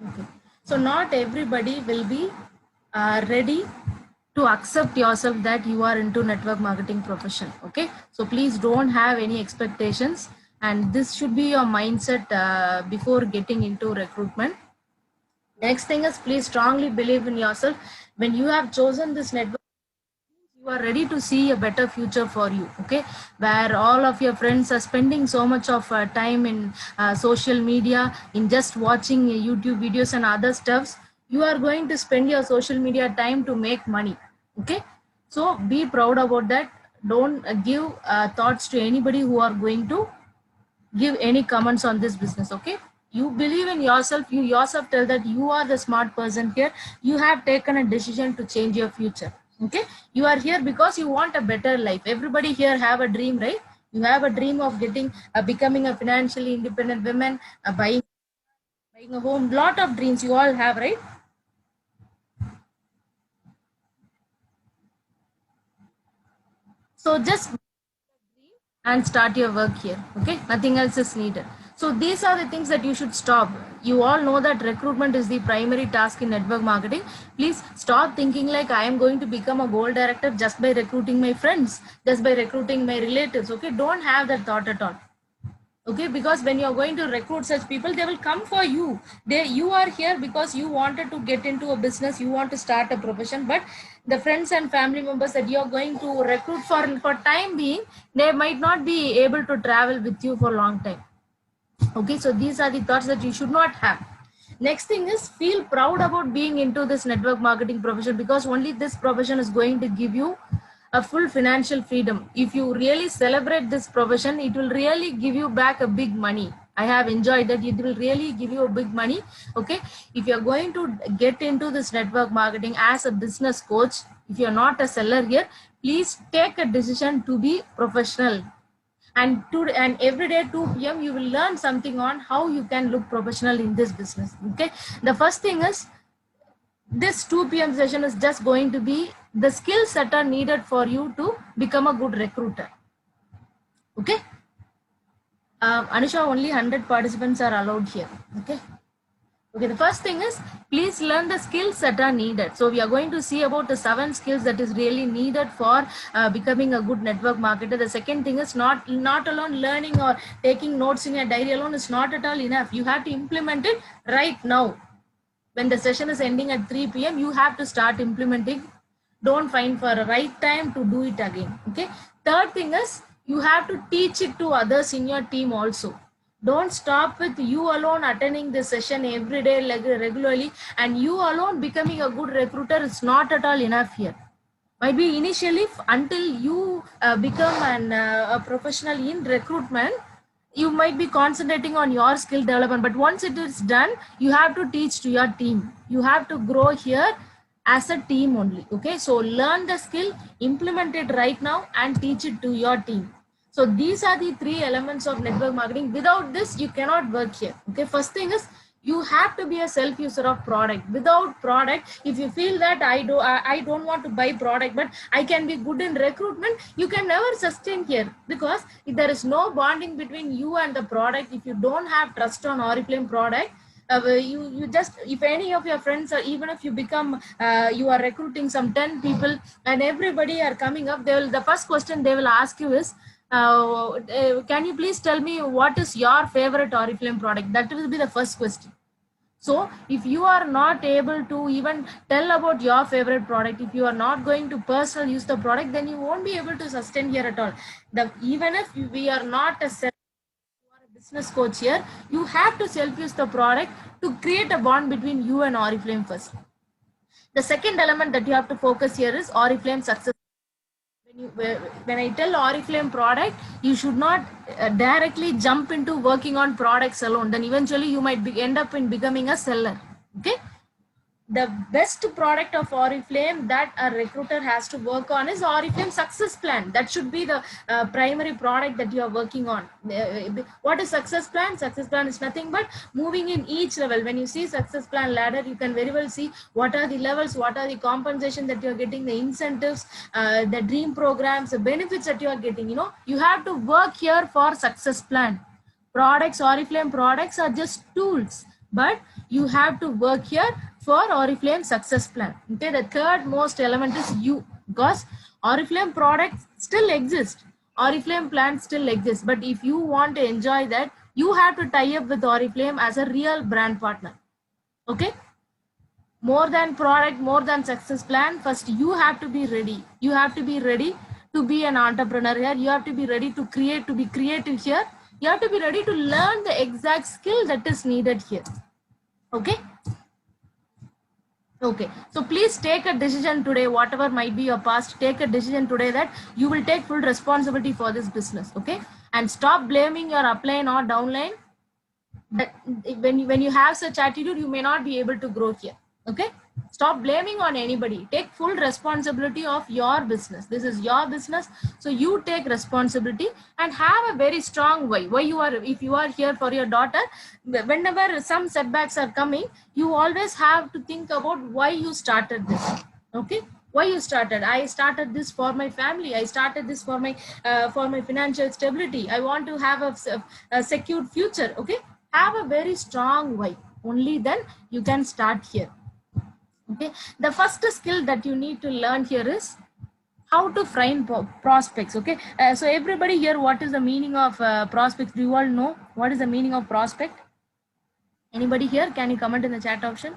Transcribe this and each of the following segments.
Okay. So not everybody will be ready to accept yourself that you are into network marketing profession. Okay. So please don't have any expectations, and this should be your mindset before getting into recruitment. Next thing is, please strongly believe in yourself. When you have chosen this network, you are ready to see a better future for you. Okay, where all of your friends are spending so much of time in social media, in just watching YouTube videos and other stuffs, you are going to spend your social media time to make money. Okay, so be proud about that. Don't give thoughts to anybody who are going to give any comments on this business. Okay, you believe in yourself, you yourself tell that you are the smart person here, you have taken a decision to change your future. Okay, you are here because you want a better life. Everybody here have a dream, right? You have a dream of getting becoming a financially independent woman, buying a home, lot of dreams you all have, right? So just and start your work here. Okay, nothing else is needed. So these are the things that you should stop. You all know that recruitment is the primary task in network marketing. Please stop thinking like I am going to become a goal director just by recruiting my friends, just by recruiting my relatives. Okay, don't have that thought at all. Okay, because when you're going to recruit such people, they will come for you. You are here because you wanted to get into a business, you want to start a profession, but the friends and family members that you're going to recruit for time being, they might not be able to travel with you for a long time. Okay, so these are the thoughts that you should not have. Next thing is, feel proud about being into this network marketing profession, because only this profession is going to give you a full financial freedom. If you really celebrate this profession, it will really give you back a big money. I have enjoyed that. It will really give you a big money. Okay, if you're going to get into this network marketing as a business coach, if you're not a seller here, please take a decision to be professional. And every day 2 p.m. you will learn something on how you can look professional in this business. Okay, the first thing is, this 2 p.m. session is just going to be the skills that are needed for you to become a good recruiter. Okay, Anusha, only 100 participants are allowed here. Okay. Okay, the first thing is, please learn the skills that are needed. So we are going to see about the 7 skills that is really needed for becoming a good network marketer. The second thing is, not alone learning or taking notes in your diary alone is not at all enough. You have to implement it right now. When the session is ending at 3 p.m., you have to start implementing. Don't find for a right time to do it again. Okay, third thing is, you have to teach it to others in your team also. Don't stop with you alone attending the session every day, like regularly, and you alone becoming a good recruiter is not at all enough here. Might be initially, until you become a professional in recruitment, you might be concentrating on your skill development, but once it is done, you have to teach to your team. You have to grow here as a team only. Okay, so learn the skill, implement it right now, and teach it to your team. So these are the 3 elements of network marketing. Without this, you cannot work here. Okay, first thing is, you have to be a self user of product. Without product, if you feel that I don't want to buy product, but I can be good in recruitment, you can never sustain here, because if there is no bonding between you and the product, if you don't have trust on Oriflame product, you just, if any of your friends, or even if you become you are recruiting some 10 people and everybody are coming up, they will, the first question they will ask you is, can you please tell me what is your favorite Oriflame product? That will be the first question. So if you are not able to even tell about your favorite product, if you are not going to personal use the product, then you won't be able to sustain here at all. Even if we are not a business coach here, you have to self use the product to create a bond between you and Oriflame first. The second element that you have to focus here is Oriflame success. When I tell Oriflame product, you should not directly jump into working on products alone. Then eventually you might end up in becoming a seller. Okay, the best product of Oriflame that a recruiter has to work on is Oriflame success plan. That should be the primary product that you are working on. What is success plan? Success plan is nothing but moving in each level. When you see success plan ladder, you can very well see what are the levels, what are the compensation that you are getting, the incentives, the dream programs, the benefits that you are getting. You know, you have to work here for success plan. Products, Oriflame products are just tools. but you have to work here for Oriflame success plan. Okay, the third most element is you, because Oriflame products still exist, Oriflame plan still exists, but if you want to enjoy that, you have to tie up with Oriflame as a real brand partner. Okay, more than product, more than success plan, first you have to be ready. You have to be ready to be an entrepreneur here. You have to be ready to create, to be creative here. You have to be ready to learn the exact skill that is needed here. Okay, okay, so please take a decision today, whatever might be your past, take a decision today that you will take full responsibility for this business. Okay, and stop blaming your upline or downline. That when you have such attitude, you may not be able to grow here. Okay, stop blaming on anybody, take full responsibility of your business. This is your business, so you take responsibility and have a very strong why you are. If you are here for your daughter, whenever some setbacks are coming, you always have to think about why you started this. Okay, why you started. I started this for my family, I started this for my financial stability, I want to have a secured future. Okay, have a very strong why, only then you can start here. Okay, the first skill that you need to learn here is how to frame prospects. Okay, so everybody here, what is the meaning of prospects? Do you all know what is the meaning of prospect? Anybody here, can you comment in the chat option?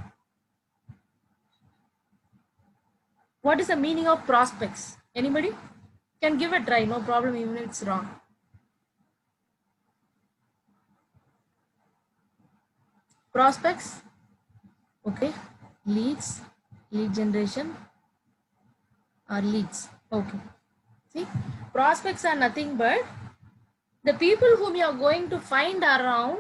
What is the meaning of prospects? Anybody can give a try, no problem, even if it's wrong. Prospects, okay, leads, lead generation, or leads. Okay, see, prospects are nothing but the people whom you are going to find around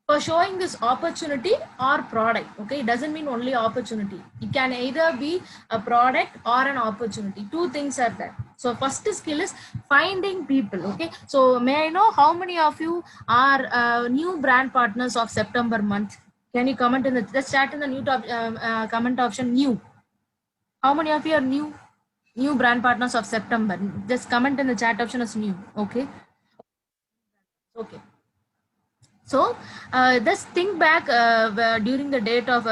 for showing this opportunity or product. Okay, it doesn't mean only opportunity, it can either be a product or an opportunity. Two things are there. So first skill is finding people. Okay, so may I know how many of you are new brand partners of September month? Can you comment in the just chat in the new comment option, new? How many of you are new brand partners of September? Just comment in the chat option as new. Okay, okay. So just think back during the date of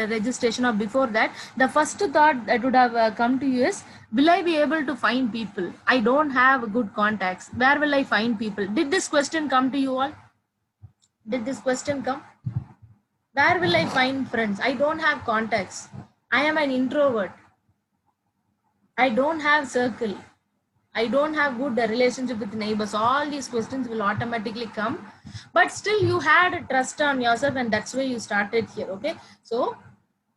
registration or before that, the first thought that would have come to you is, will I be able to find people? I don't have good contacts. Where will I find people? Did this question come to you all? Did this question come? Where will I find friends? I don't have contacts. I am an introvert. I don't have circle. I don't have good relationship with neighbors. All these questions will automatically come, but still you had a trust on yourself, and that's why you started here. Okay, so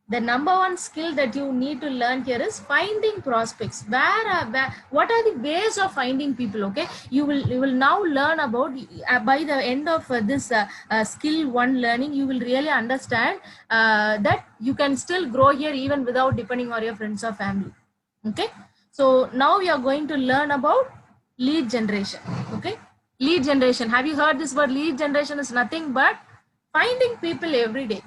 the number one skill that you need to learn here is finding prospects. What are the ways of finding people? Okay, you will now learn about by the end of this skill one learning, you will really understand that you can still grow here even without depending on your friends or family. Okay, so now we are going to learn about lead generation. Okay, lead generation, have you heard this word? Lead generation is nothing but finding people every day.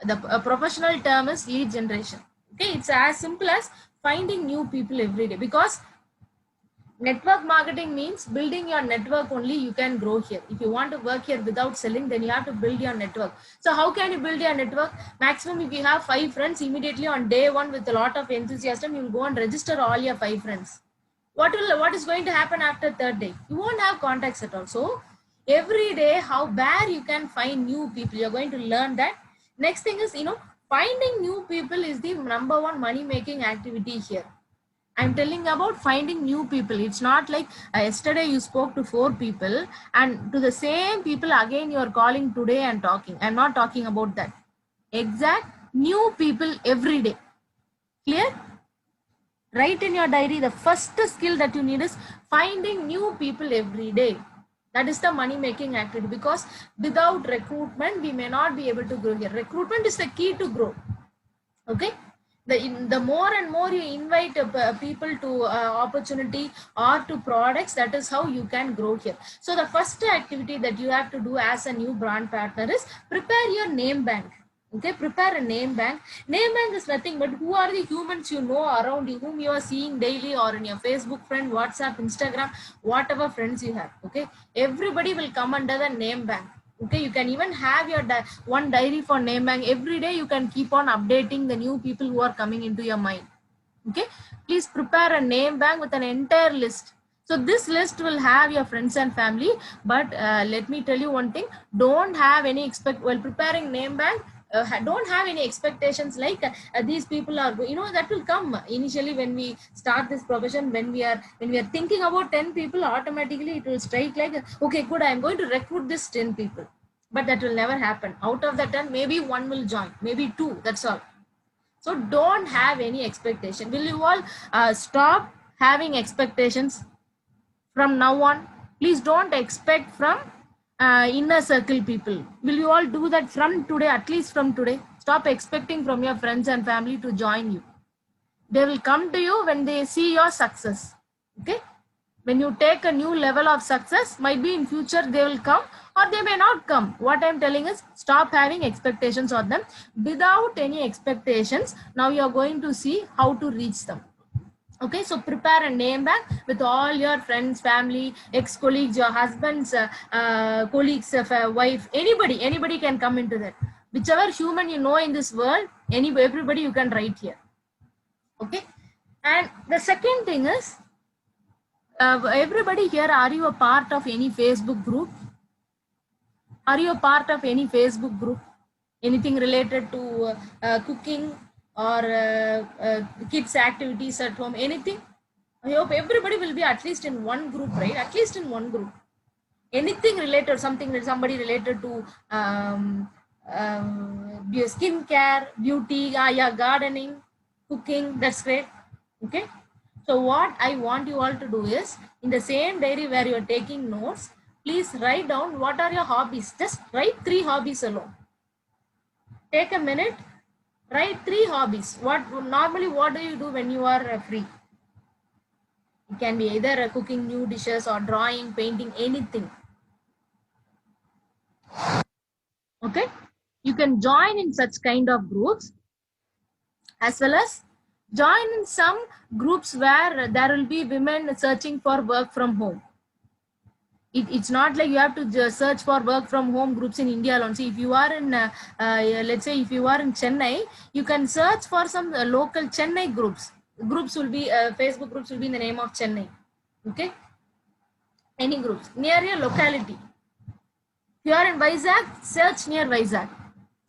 The professional term is lead generation. Okay, it's as simple as finding new people every day, because network marketing means building your network. Only you can grow here. If you want to work here without selling, then you have to build your network. So how can you build your network? Maximum, if you have 5 friends, immediately on day 1 with a lot of enthusiasm, you will go and register all your 5 friends. What is going to happen after 3rd day? You won't have contacts at all. So every day, where you can find new people, you're going to learn that. Next thing is, finding new people is the number one money making activity here. I'm telling about finding new people. It's not like yesterday you spoke to 4 people, and to the same people again you are calling today and talking. I'm not talking about that. Exact new people every day. Clear? Write in your diary, the first skill that you need is finding new people every day. That is the money making activity, because without recruitment, we may not be able to grow here. Recruitment is the key to grow. Okay, the more and more you invite people to opportunity or to products, that is how you can grow here. So the first activity that you have to do as a new brand partner is prepare your name bank. Okay, prepare a name bank. Name bank is nothing but who are the humans you know around you, whom you are seeing daily, or in your Facebook friend, WhatsApp, Instagram, whatever friends you have. Okay, everybody will come under the name bank. Okay, you can even have your one diary for name bank. Every day you can keep on updating the new people who are coming into your mind. Okay, please prepare a name bank with an entire list. So this list will have your friends and family, but let me tell you one thing, don't have any while preparing name bank, don't have any expectations like these people are that will come initially when we start this profession. When we are thinking about 10 people, automatically it will strike like, okay, good, I am going to recruit this 10 people, but that will never happen. Out of the 10, maybe one will join, maybe two, that's all. So don't have any expectation. Will you all stop having expectations from now on? Please don't expect from inner circle people. Will you all do that from today? At least from today, stop expecting from your friends and family to join you. They will come to you when they see your success. Okay, when you take a new level of success, might be in future they will come or they may not come. What I'm telling is, stop having expectations on them. Without any expectations, now you are going to see how to reach them. Okay, so prepare a name bank with all your friends, family, ex-colleagues, your husband's colleagues, wife, anybody can come into that. Whichever human you know in this world, everybody you can write here. Okay, and the second thing is, everybody here, are you a part of any Facebook group? Are you a part of any Facebook group? Anything related to cooking or kids activities at home, anything? I hope everybody will be at least in one group, right? At least in one group. Anything related, somebody related to skincare, beauty, yeah, gardening, cooking, that's great. Okay, so what I want you all to do is, in the same diary where you are taking notes, please write down what are your hobbies. Just write 3 hobbies alone. Take a minute, write 3 hobbies. What do you do when you are free? It can be either cooking new dishes or drawing, painting, anything. Okay, you can join in such kind of groups, as well as join in some groups where there will be women searching for work from home. It's not like you have to search for work from home groups in India alone. See, if you are in let's say if you are in Chennai, you can search for some local Chennai groups. Will be Facebook groups will be in the name of Chennai. Okay, any groups near your locality. If you are in Vizag, search near Vizag.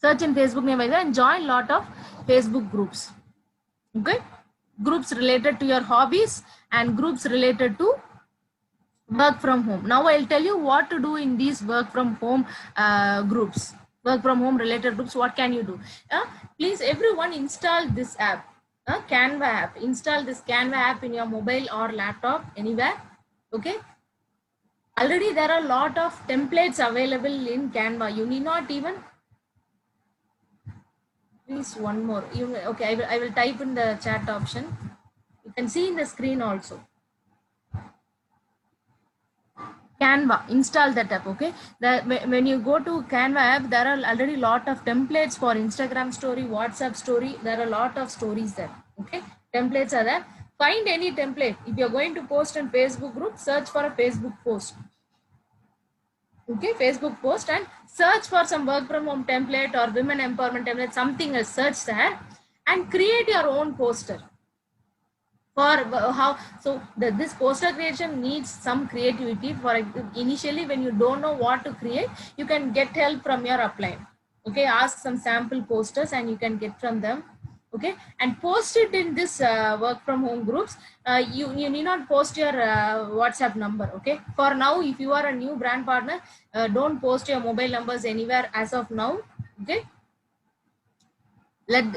Search in Facebook near Vizag and join lot of Facebook groups. Okay, groups related to your hobbies and groups related to work from home. Now I'll tell you what to do in these work from home groups, work from home related groups. What can you do? Please, everyone, install this app, Canva app. Install this Canva app in your mobile or laptop, anywhere. Okay, already there are a lot of templates available in Canva. You need not even, please, one more. Okay, I will type in the chat option. You can see in the screen also. Canva, install that app. Okay, when you go to Canva app, there are already a lot of templates for Instagram story, WhatsApp story. There are a lot of stories there. Okay, templates are there. Find any template. If you're going to post in Facebook group, search for a Facebook post. Okay, Facebook post and search for some work from home template or women empowerment template, something else. Search there and create your own poster. For how, so this poster creation needs some creativity. For initially, when you don't know what to create, you can get help from your upline. Okay, ask some sample posters and you can get from them. Okay, and post it in this work from home groups. You need not post your WhatsApp number. Okay, for now, if you are a new brand partner, don't post your mobile numbers anywhere as of now. Okay,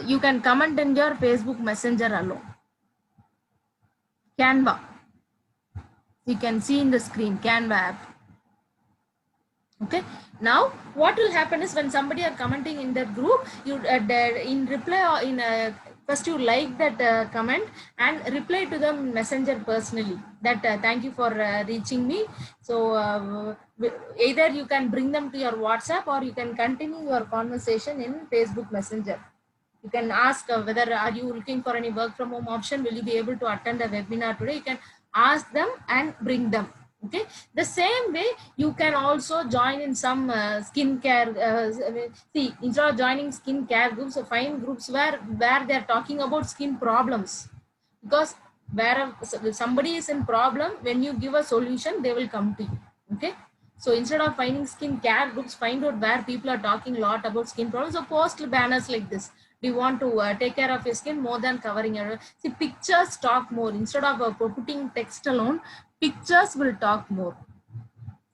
you can comment in your Facebook Messenger alone. Canva, you can see in the screen, Canva app. Okay, now what will happen is, when somebody are commenting in that group, you in reply or in first you like that comment and reply to them Messenger personally, that thank you for reaching me. So either you can bring them to your WhatsApp or you can continue your conversation in Facebook Messenger. You can ask whether are you looking for any work from home option, will you be able to attend a webinar today. You can ask them and bring them. Okay, the same way you can also join in some skincare. See, instead of joining skincare groups, so find groups where they are talking about skin problems, because where somebody is in problem, when you give a solution, they will come to you. Okay, so instead of finding skincare groups, find out where people are talking a lot about skin problems. So post banners like this. Do you want to take care of your skin more than covering your? See, pictures talk more. Instead of putting text alone, pictures will talk more.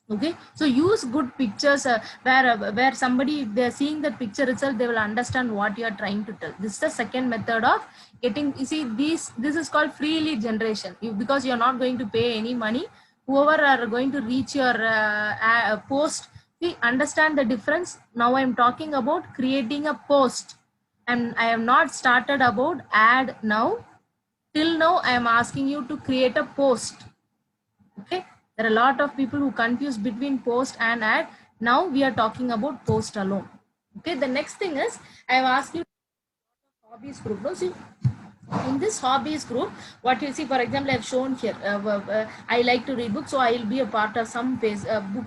Okay, so use good pictures where somebody, if they're seeing that picture itself, they will understand what you are trying to tell. This is the second method of getting. You see, this is called free lead generation. Because you're not going to pay any money, whoever are going to reach your post, we understand the difference. Now I'm talking about creating a post, and I have not started about ad now. Till now I am asking you to create a post. Okay, there are a lot of people who confuse between post and ad. Now we are talking about post alone. Okay, the next thing is, I have asked you hobbies group. No? See, in this hobbies group, what you see, for example, I've shown here, I like to read books, so I will be a part of some book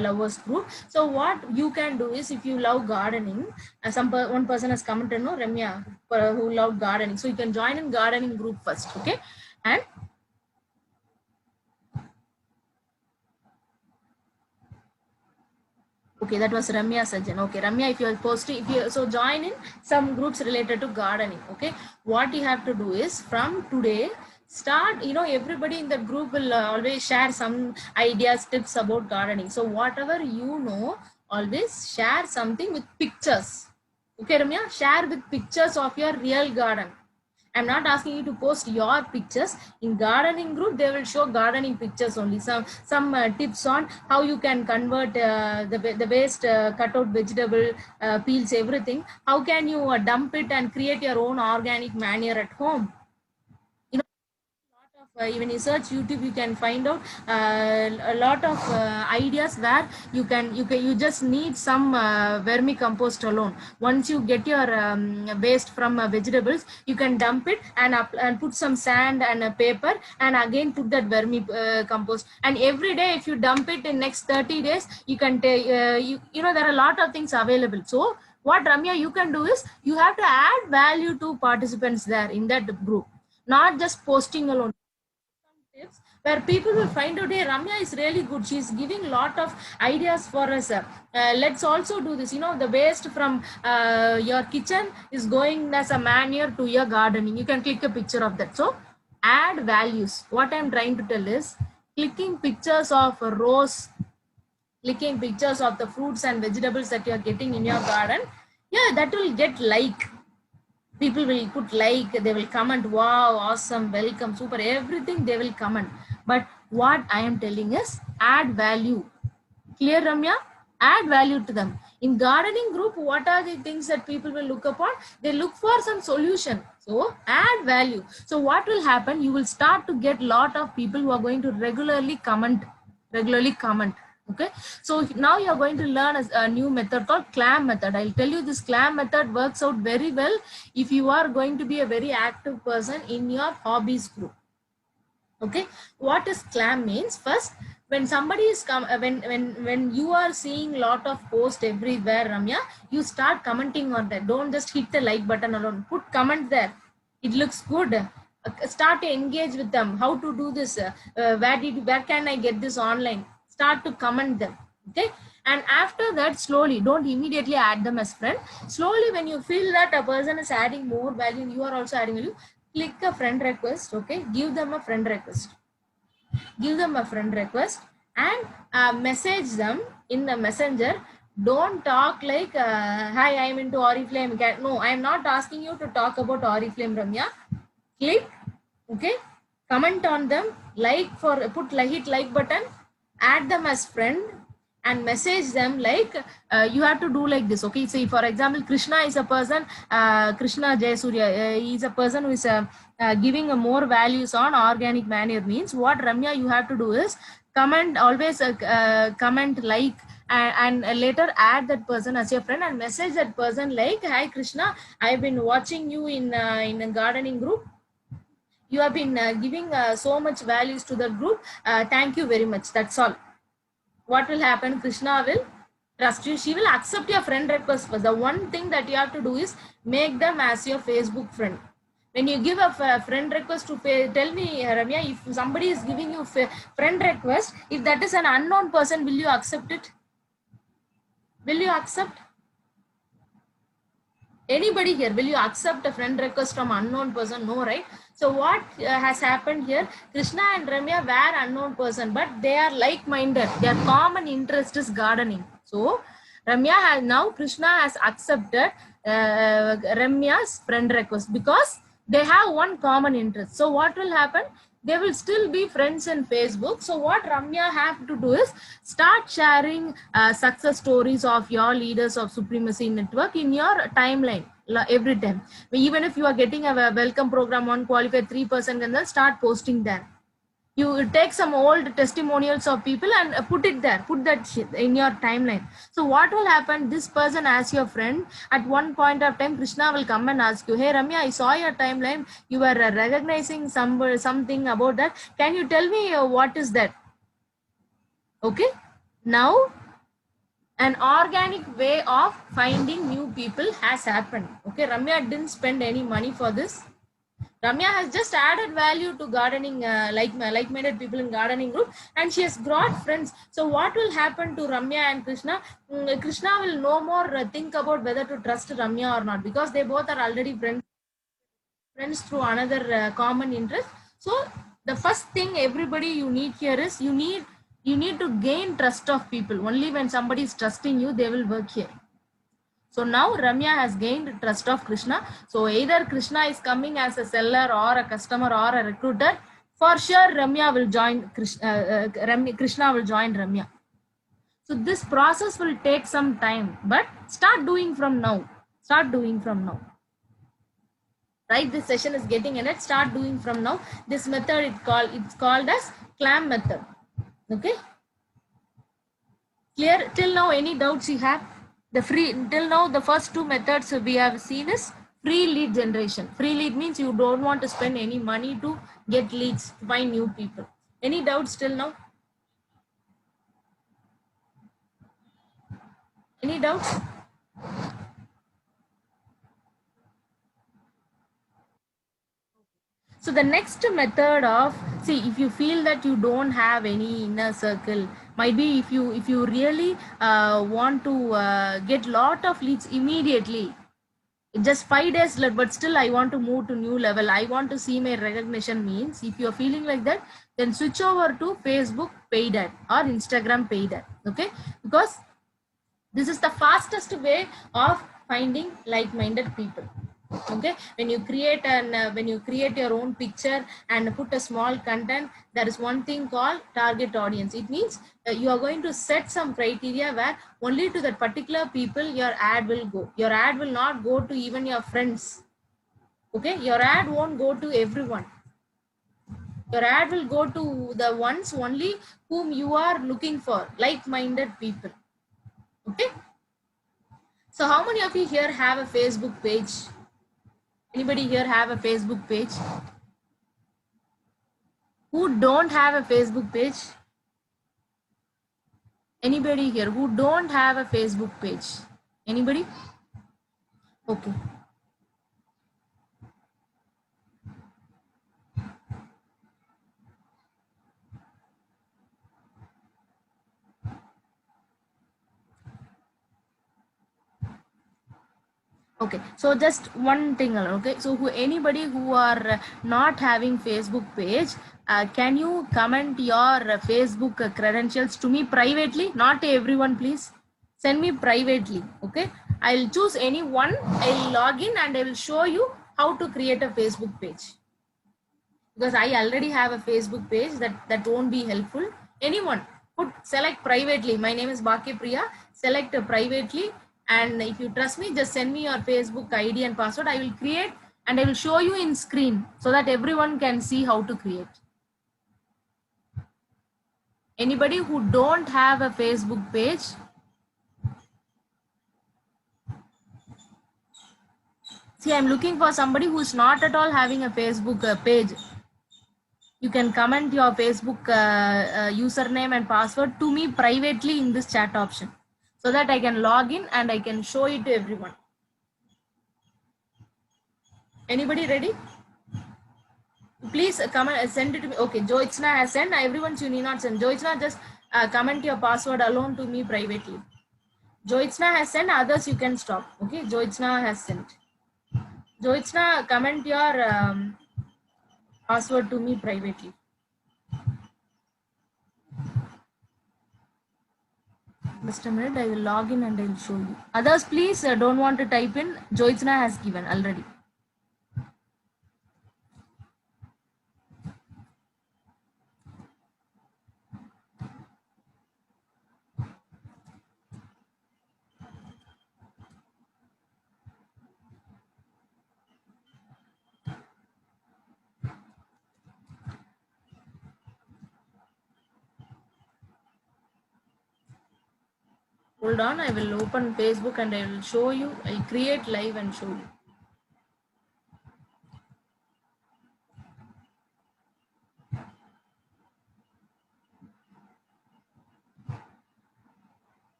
lovers group. So what you can do is, if you love gardening, one person has commented, no, Ramya, who love gardening, so you can join in gardening group first. Okay, and okay, that was Ramya Sajjan. Okay, Ramya, if you are posting, if you so join in some groups related to gardening. Okay, what you have to do is, from today, start. Everybody in the group will always share some ideas, tips about gardening. So whatever you know, always share something with pictures. Okay, Ramya, share with pictures of your real garden. I'm not asking you to post your pictures. In gardening group, they will show gardening pictures only. Some tips on how you can convert the waste, cut out vegetable peels, everything. How can you dump it and create your own organic manure at home? Even you search YouTube, you can find out a lot of ideas where you just need some vermicompost alone. Once you get your waste from vegetables, you can dump it and put some sand and a paper, and again put that compost, and every day if you dump it in next 30 days, you can take there are a lot of things available. So what, Ramya, you can do is, you have to add value to participants there in that group, not just posting alone. Tips where people will find out, hey, Ramya is really good, she's giving a lot of ideas for us. Let's also do this. The waste from your kitchen is going as a manure to your gardening. You can click a picture of that. So add values. What I'm trying to tell is, clicking pictures of a rose, clicking pictures of the fruits and vegetables that you're getting in your garden, yeah, that will get like. People will put like, they will comment, wow, awesome, welcome, super, everything they will comment. But what I am telling is, add value. Clear, Ramya? Add value to them. In gardening group, what are the things that people will look upon? They look for some solution. So add value. So what will happen? You will start to get lot of people who are going to regularly comment. Okay, so now you're going to learn a new method called clam method. I'll tell you, this clam method works out very well if you are going to be a very active person in your hobbies group. Okay, what is clam means? First, when somebody is when you are seeing lot of posts everywhere, Ramya, you start commenting on that. Don't just hit the like button alone, put comment there. It looks good. Start to engage with them. How to do this? Where can I get this online? Start to comment them. Okay, and after that, slowly, don't immediately add them as friend. Slowly, when you feel that a person is adding more value, you are also adding value, click a friend request. Okay, give them a friend request. Give them a friend request and message them in the messenger. Don't talk like, hi, I am into Oriflame. No, I am not asking you to talk about Oriflame, Ramya. Click, okay, comment on them, hit like button, add them as friend, and message them like, you have to do like this. Okay, see, for example, Krishna is a person, Krishna Jayasurya, he is a person who is giving more values on organic manure. Means what, Ramya, you have to do is comment, always comment, like, and later add that person as your friend and message that person like, hi Krishna, I've been watching you in a gardening group. You have been giving so much values to the group. Thank you very much. That's all. What will happen? Krishna will trust you. She will accept your friend request first. The one thing that you have to do is make them as your Facebook friend. When you give a friend request to tell me, Ramya, if somebody is giving you friend request, if that is an unknown person, will you accept it? Will you accept? Anybody here, will you accept a friend request from unknown person? No, right? So what has happened here? Krishna and Ramya were unknown person, but they are like-minded. Their common interest is gardening. So Ramya has now, Krishna has accepted Ramya's friend request because they have one common interest. So what will happen? They will still be friends in Facebook. So what Ramya have to do is start sharing success stories of your leaders of Supremacy Network in your timeline every time. Even if you are getting a welcome program on qualified 3%, and then start posting there. You take some old testimonials of people and put it there, put that shit in your timeline. So what will happen? This person as your friend, at one point of time, Krishna will come and ask you, hey Ramya, I saw your timeline, you were recognizing something about that, can you tell me what is that? Okay, now an organic way of finding new people has happened. Okay, Ramya didn't spend any money for this. Ramya has just added value to gardening, like-minded people in gardening group, and she has brought friends. So what will happen to Ramya and Krishna? Krishna will no more think about whether to trust Ramya or not, because they both are already friends through another common interest. So the first thing everybody you need here is you need to gain trust of people. Only when somebody is trusting you, they will work here. So now Ramya has gained trust of Krishna. So either Krishna is coming as a seller or a customer or a recruiter, for sure Ramya will join Krishna, Krishna will join Ramya. So this process will take some time, but start doing from now. Start doing from now. Right, this session is getting in it. Start doing from now. This method it's called as CLAM method. Okay. Clear till now? Any doubts you have? The free till now the first two methods we have seen is free lead generation. Free lead means you don't want to spend any money to get leads, to find new people. Any doubts till now? Any doubts? So the next method of, see, if you feel that you don't have any inner circle, might be if you really want to get lot of leads immediately, just 5 days left, but still I want to move to new level, I want to see my recognition, means if you're feeling like that, then switch over to Facebook paid ad or Instagram paid ad. Okay, because this is the fastest way of finding like-minded people. Okay, when you create your own picture and put a small content, there is one thing called target audience. It means you are going to set some criteria where only to that particular people your ad will go. Your ad will not go to even your friends. Okay, your ad won't go to everyone. Your ad will go to the ones only whom you are looking for, like-minded people. Okay, so how many of you here have a Facebook page? Anybody here have a Facebook page? Who don't have a Facebook page? Anybody here who don't have a Facebook page? Anybody? Okay. Okay, so just one thing. Okay, so anybody who are not having Facebook page, can you comment your Facebook credentials to me privately? Not everyone, please. Send me privately. Okay, I'll choose any one. I'll log in and I will show you how to create a Facebook page. Because I already have a Facebook page, that won't be helpful. Anyone, select privately. My name is Bhakya Priya. Select privately, and if you trust me, just send me your Facebook ID and password. I will create and I will show you in screen so that everyone can see how to create. Anybody who don't have a Facebook page, see, I'm looking for somebody who's not at all having a Facebook page. You can comment your Facebook username and password to me privately in this chat option so that I can log in and I can show it to everyone. Anybody ready? Please comment, send it to me. Okay, Joichna has sent. Everyone, you need not send. Joichna, just comment your password alone to me privately. Joichna has sent. Others, you can stop. Okay, Joichna has sent. Joichna, comment your password to me privately. Just a minute, I will log in and I will show you. Others, please don't want to type in. Joichna has given already. Hold on, I will open Facebook and I will show you. I create live and show you.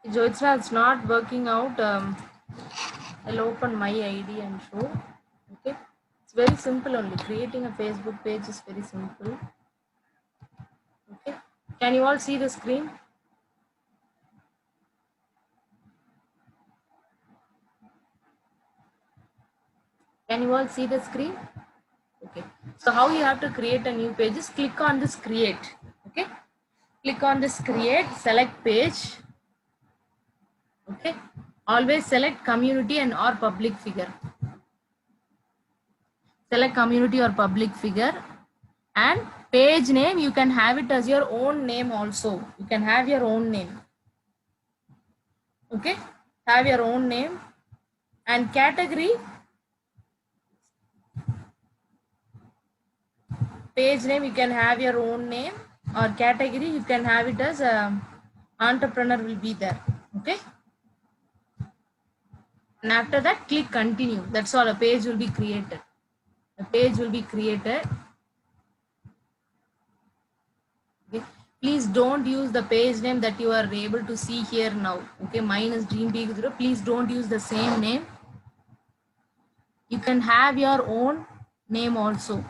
Joichna, it's not working out. I'll open my ID and show. Okay, it's very simple only. Creating a Facebook page is very simple. Okay, can you all see the screen? Can you all see the screen? Okay, so how you have to create a new page is click on this create. Okay, click on this create, select page. Okay, always select community and or public figure. Select community or public figure, and page name you can have it as your own name also. You can have your own name. Okay, have your own name. And category, page name you can have your own name, or category you can have it as entrepreneur will be there. Okay, and after that click continue. That's all. A page will be created. A page will be created. Okay, please don't use the page name that you are able to see here now. Okay, mine is Dream Big Zero. Please don't use the same name. You can have your own name also.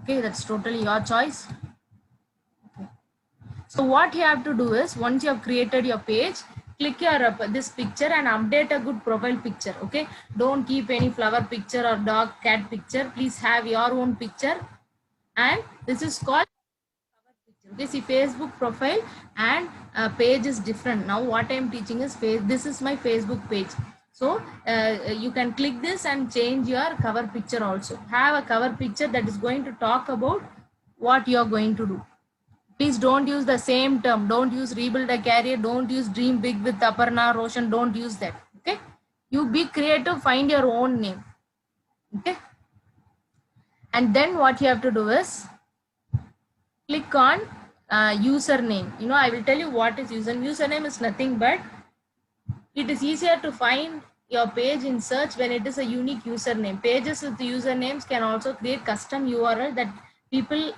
Okay, that's totally your choice. Okay. So what you have to do is, once you have created your page, click your this picture and update a good profile picture. Okay, don't keep any flower picture or dog cat picture. Please have your own picture, and this is called cover picture. Okay, see, Facebook profile and page is different. Now what I am teaching is this is my Facebook page. So you can click this and change your cover picture also. Have a cover picture that is going to talk about what you are going to do. Please don't use the same term. Don't use rebuild a career. Don't use dream big with Aparna Roshan. Don't use that. Okay. You be creative. Find your own name. Okay. And then what you have to do is click on username. I will tell you what is username. Username is nothing but it is easier to find your page in search when it is a unique username. Pages with usernames can also create custom URL that people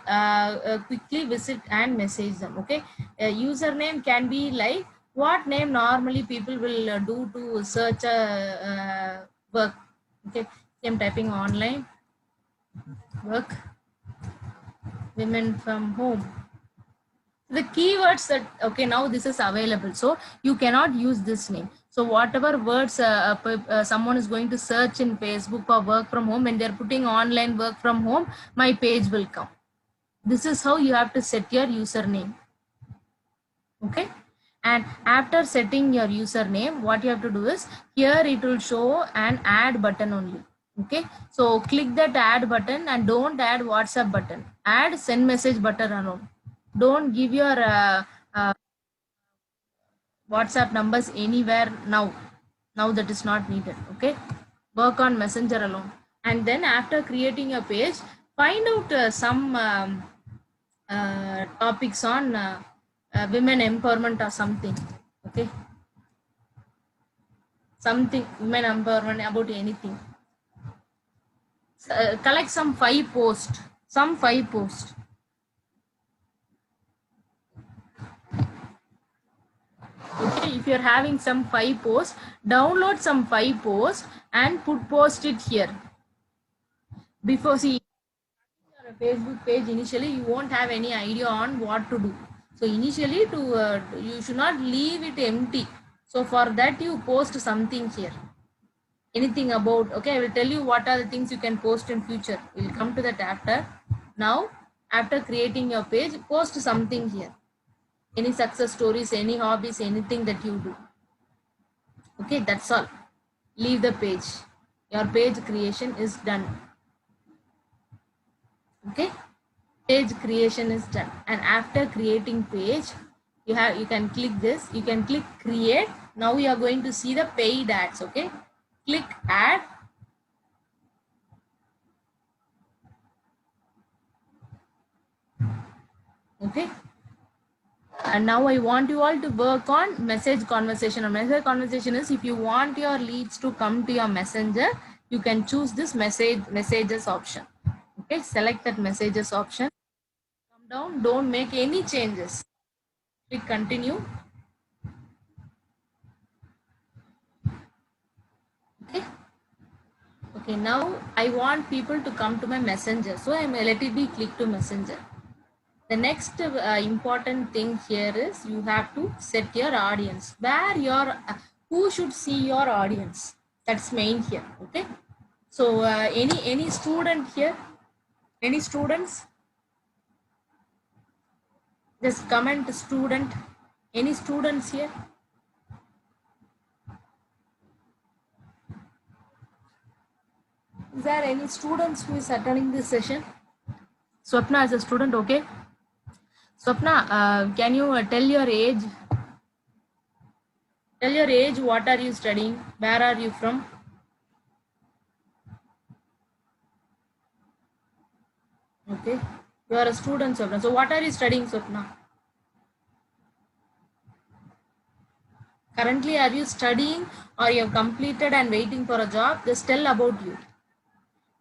quickly visit and message them. Okay, a username can be like what name normally people will do to search work. Okay, I'm typing online work women from home. The keywords that, okay, now this is available, so you cannot use this name. So whatever words someone is going to search in Facebook for work from home, when they're putting online work from home, my page will come. This is how you have to set your username. Okay, and after setting your username, what you have to do is, here it will show an add button only. Okay, so click that add button and don't add WhatsApp button, add send message button alone. Don't give your WhatsApp numbers anywhere now. Now that is not needed. Okay, work on Messenger alone. And then after creating a page, find out some topics on women empowerment or something. Okay, something women empowerment about anything. Collect some 5 posts. Some 5 posts. Okay, if you're having some 5 posts, download some 5 posts and post it here. Before, see, a Facebook page, initially you won't have any idea on what to do. So initially you should not leave it empty. So for that you post something here. Anything about, okay, I will tell you what are the things you can post in future. We'll come to that after. Now, after creating your page, post something here. Any success stories, any hobbies, anything that you do. Okay, that's all. Leave the page. Your page creation is done. Okay, page creation is done. And after creating page, you can click this, you can click create. Now you are going to see the paid ads. Okay, click add. Okay, and now I want you all to work on message conversation. A message conversation is, if you want your leads to come to your messenger, you can choose this messages option. Okay, select that messages option, come down, don't make any changes, click continue. Okay, okay, now I want people to come to my messenger, so I'm let it be click to messenger. The next important thing here is, you have to set your audience, where your who should see your audience. That's main here. Okay, so any student here, any students, just comment student. Any students here? Is there any students who is attending this session? Swapna is a student. Okay, Swapna, can you tell your age? Tell your age, what are you studying, where are you from? Okay, you are a student, Swapna. So what are you studying, Swapna? Currently, are you studying or you have completed and waiting for a job? Just tell about you.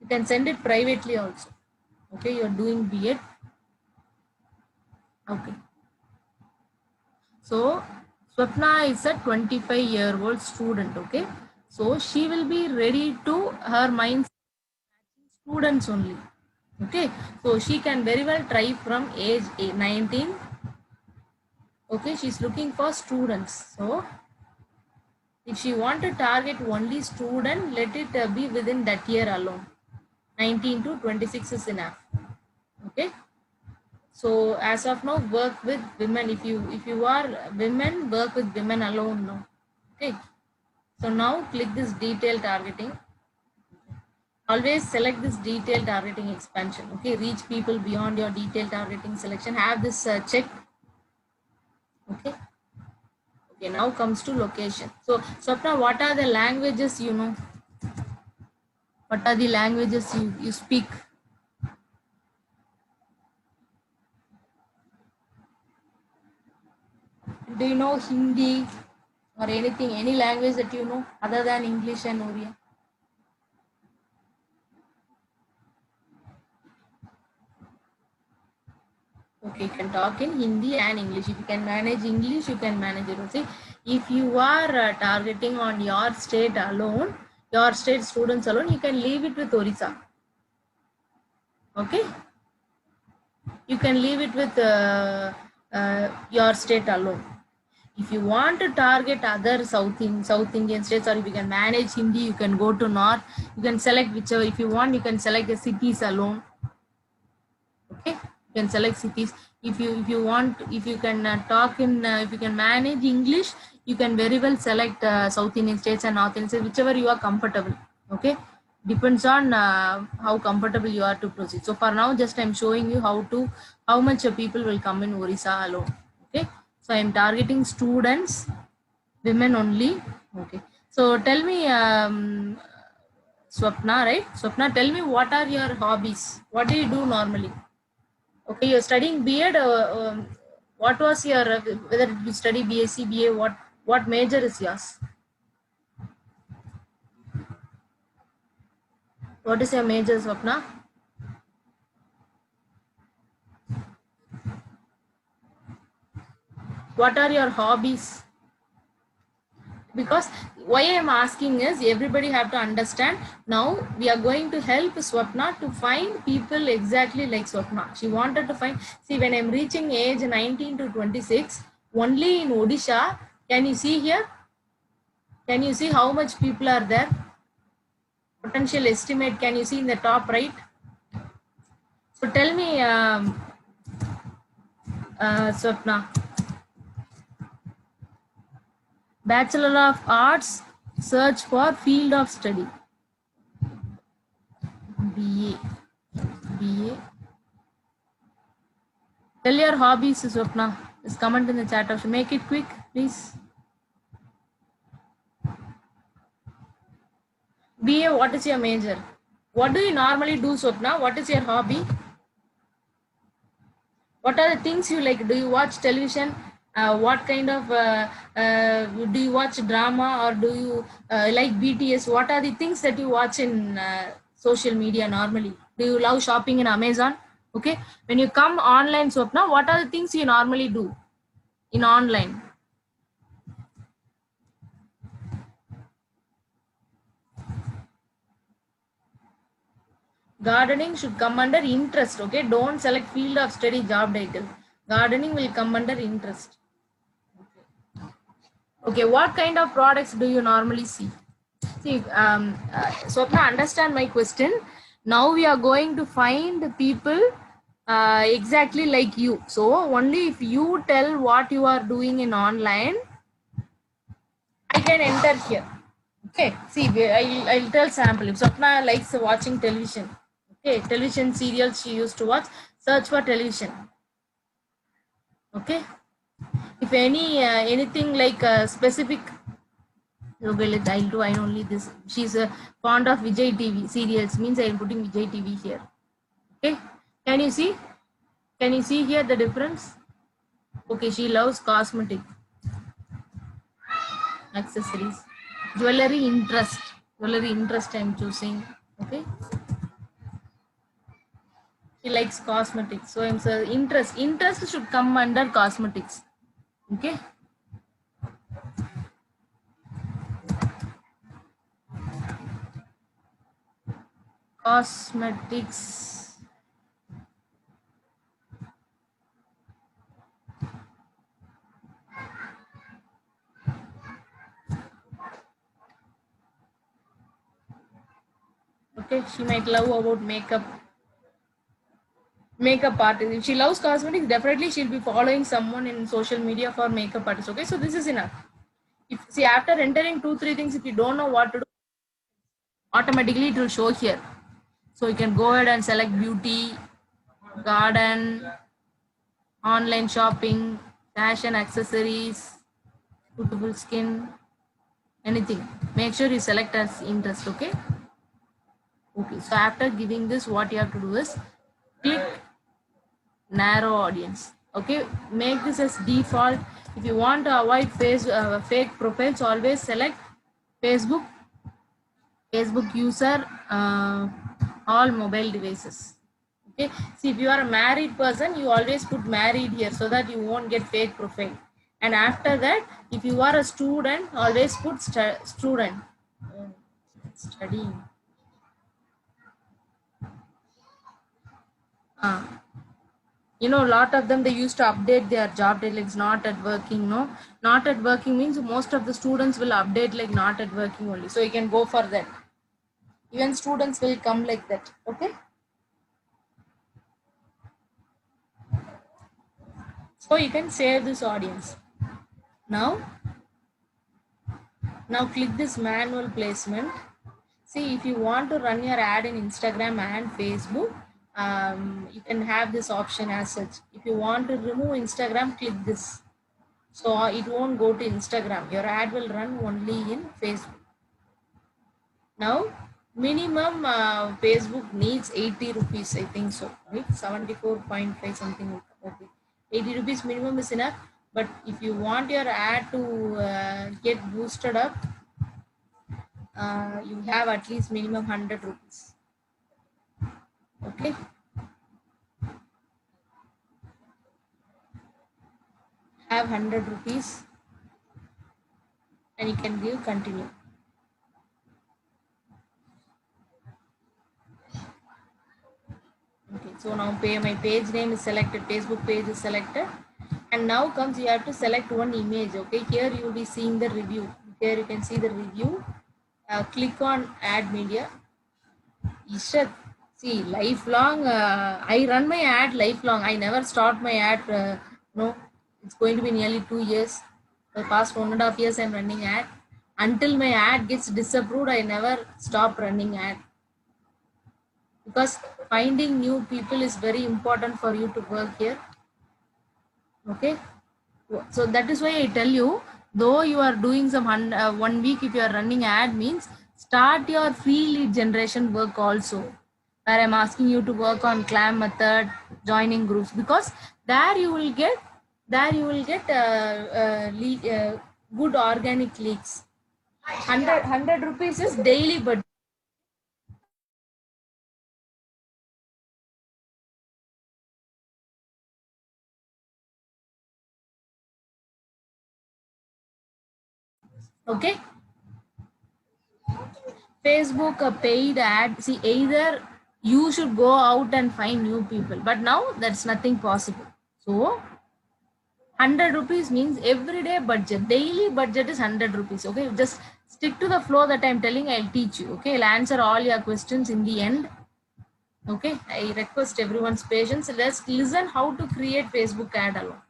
You can send it privately also. Okay, you're doing B.Ed. Okay. So, Swapna is a 25-year-old student. Okay. So, she will be ready to her mind students only. Okay. So, she can very well try from age 19. Okay. She's looking for students. So, if she want to target only student, let it be within that year alone. 19 to 26 is enough. Okay, so as of now, work with women. If you are women, work with women alone now. Okay, so now click this detail targeting. Always select this detail targeting expansion. Okay, reach people beyond your detail targeting selection. Have this checked. Okay, okay, now comes to location. So Swapna, what are the languages you know? What are the languages you speak? Do you know Hindi or anything, any language that you know other than English and Oriya? Okay, you can talk in Hindi and English. If you can manage English, you can manage it. Okay, if you are targeting on your state alone, your state students alone, you can leave it with Orissa. Okay, you can leave it with your state alone. If you want to target other South Indian states, or if you can manage Hindi, you can go to North. You can select whichever. If you want, you can select the cities alone. Okay, you can select cities. If you want, if you can talk in, if you can manage English, you can very well select South Indian states and North Indian states, whichever you are comfortable. Okay, depends on how comfortable you are to proceed. So for now, just I'm showing you how much people will come in Orissa alone. Okay, so I'm targeting students, women only. Okay, so tell me, Swapna, right? Swapna, tell me, what are your hobbies? What do you do normally? Okay, you're studying B.Ed. What was your, whether you study BSc, BA, what major is yours? What is your major, Swapna? What are your hobbies? Because why I am asking is, everybody have to understand. Now we are going to help Swapna to find people exactly like Swapna. She wanted to find, see, when I'm reaching age 19 to 26, only in Odisha, can you see here? Can you see how much people are there? Potential estimate, can you see in the top right? So tell me, Swapna, Bachelor of Arts, search for field of study. BA. BA. Tell your hobbies, Swapna. Just comment in the chat option. Make it quick, please. BA, what is your major? What do you normally do, Swapna? What is your hobby? What are the things you like? Do you watch television? What kind of do you watch drama, or do you like BTS? What are the things that you watch in social media normally? Do you love shopping in Amazon? Okay, when you come online, Swapna, what are the things you normally do in online? Gardening should come under interest. Okay, don't select field of study, job title. Gardening will come under interest. Okay, what kind of products do you normally see? See, Swapna, understand my question. Now we are going to find people exactly like you. So only if you tell what you are doing in online, I can enter here. Okay, see, I'll tell sample. If Swapna likes watching television, okay, television serials she used to watch, search for television. Okay, if anything like specific, okay, I'll do. I only this. She's fond of Vijay TV serials. Means I'm putting Vijay TV here. Okay. Can you see? Can you see here the difference? Okay. She loves cosmetic accessories, jewelry interest. Jewelry interest. I'm choosing. Okay. She likes cosmetics. So I'm saying interest. Interest should come under cosmetics. Okay. Cosmetics. Okay, she might love about makeup artist. If she loves cosmetics, definitely she'll be following someone in social media for makeup artist. Okay, so this is enough. If see, after entering 2-3 things, if you don't know what to do, automatically it will show here. So you can go ahead and select beauty, garden, online shopping, fashion accessories, suitable skin, anything. Make sure you select as interest. Okay. Okay, so after giving this, what you have to do is click narrow audience. Okay, make this as default. If you want to avoid fake profiles, always select Facebook, Facebook user, all mobile devices. Okay, see, if you are a married person, you always put married here so that you won't get fake profile. And after that, if you are a student, always put student. Studying. You know, a lot of them, they used to update their job title like not at working. No, not at working means most of the students will update like not at working only, so you can go for that. Even students will come like that. Okay, so you can save this audience. Now now click this manual placement. See, if you want to run your ad in Instagram and Facebook, you can have this option as such. If you want to remove Instagram, click this. So it won't go to Instagram. Your ad will run only in Facebook. Now, minimum Facebook needs 80 rupees, I think so, right? 74.5 something. Okay. 80 rupees minimum is enough. But if you want your ad to get boosted up, you have at least minimum 100 rupees. Okay. Have 100 rupees and you can give continue. Okay, so now my page name is selected, Facebook page is selected, and now comes you have to select one image. Okay, here you will be seeing the review. Here you can see the review. Click on add media. Ishat, see, lifelong. I run my ad lifelong. I never start my ad. No, it's going to be nearly 2 years. For the past 1.5 years, I'm running ad. Until my ad gets disapproved, I never stop running ad. Because finding new people is very important for you to work here. Okay, so that is why I tell you, though you are doing some 1 week, if you are running ad, means start your free lead generation work also, where I'm asking you to work on clam method, joining groups, because there you will get lead, good organic leads. 100 rupees is daily budget. Okay, Facebook a paid ad. See, either you should go out and find new people, but now that's nothing possible. So 100 rupees means everyday budget. Daily budget is 100 rupees. Okay, just stick to the flow that I'm telling. I'll teach you. Okay, I'll answer all your questions in the end. Okay, I request everyone's patience. Let's listen how to create Facebook ad alone.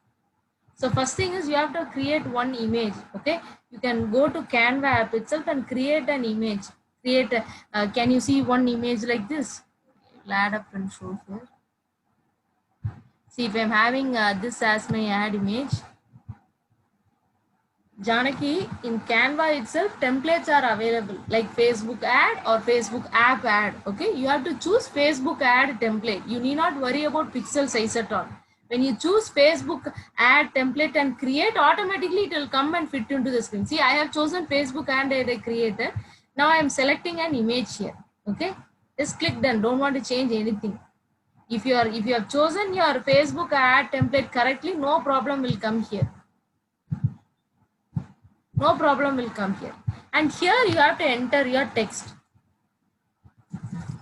So first thing is you have to create one image. Okay, you can go to Canva app itself and create an image. Can you see one image like this? I'll add up and show here. See, if I'm having this as my ad image, Janaki, in Canva itself, templates are available like Facebook ad or Facebook app ad. Okay, you have to choose Facebook ad template. You need not worry about pixel size at all. When you choose Facebook ad template and create, automatically it will come and fit into the screen. See, I have chosen Facebook ad I created. Now I am selecting an image here. Okay, just click done. Don't want to change anything. If you have chosen your Facebook ad template correctly, no problem will come here. No problem will come here. And here you have to enter your text.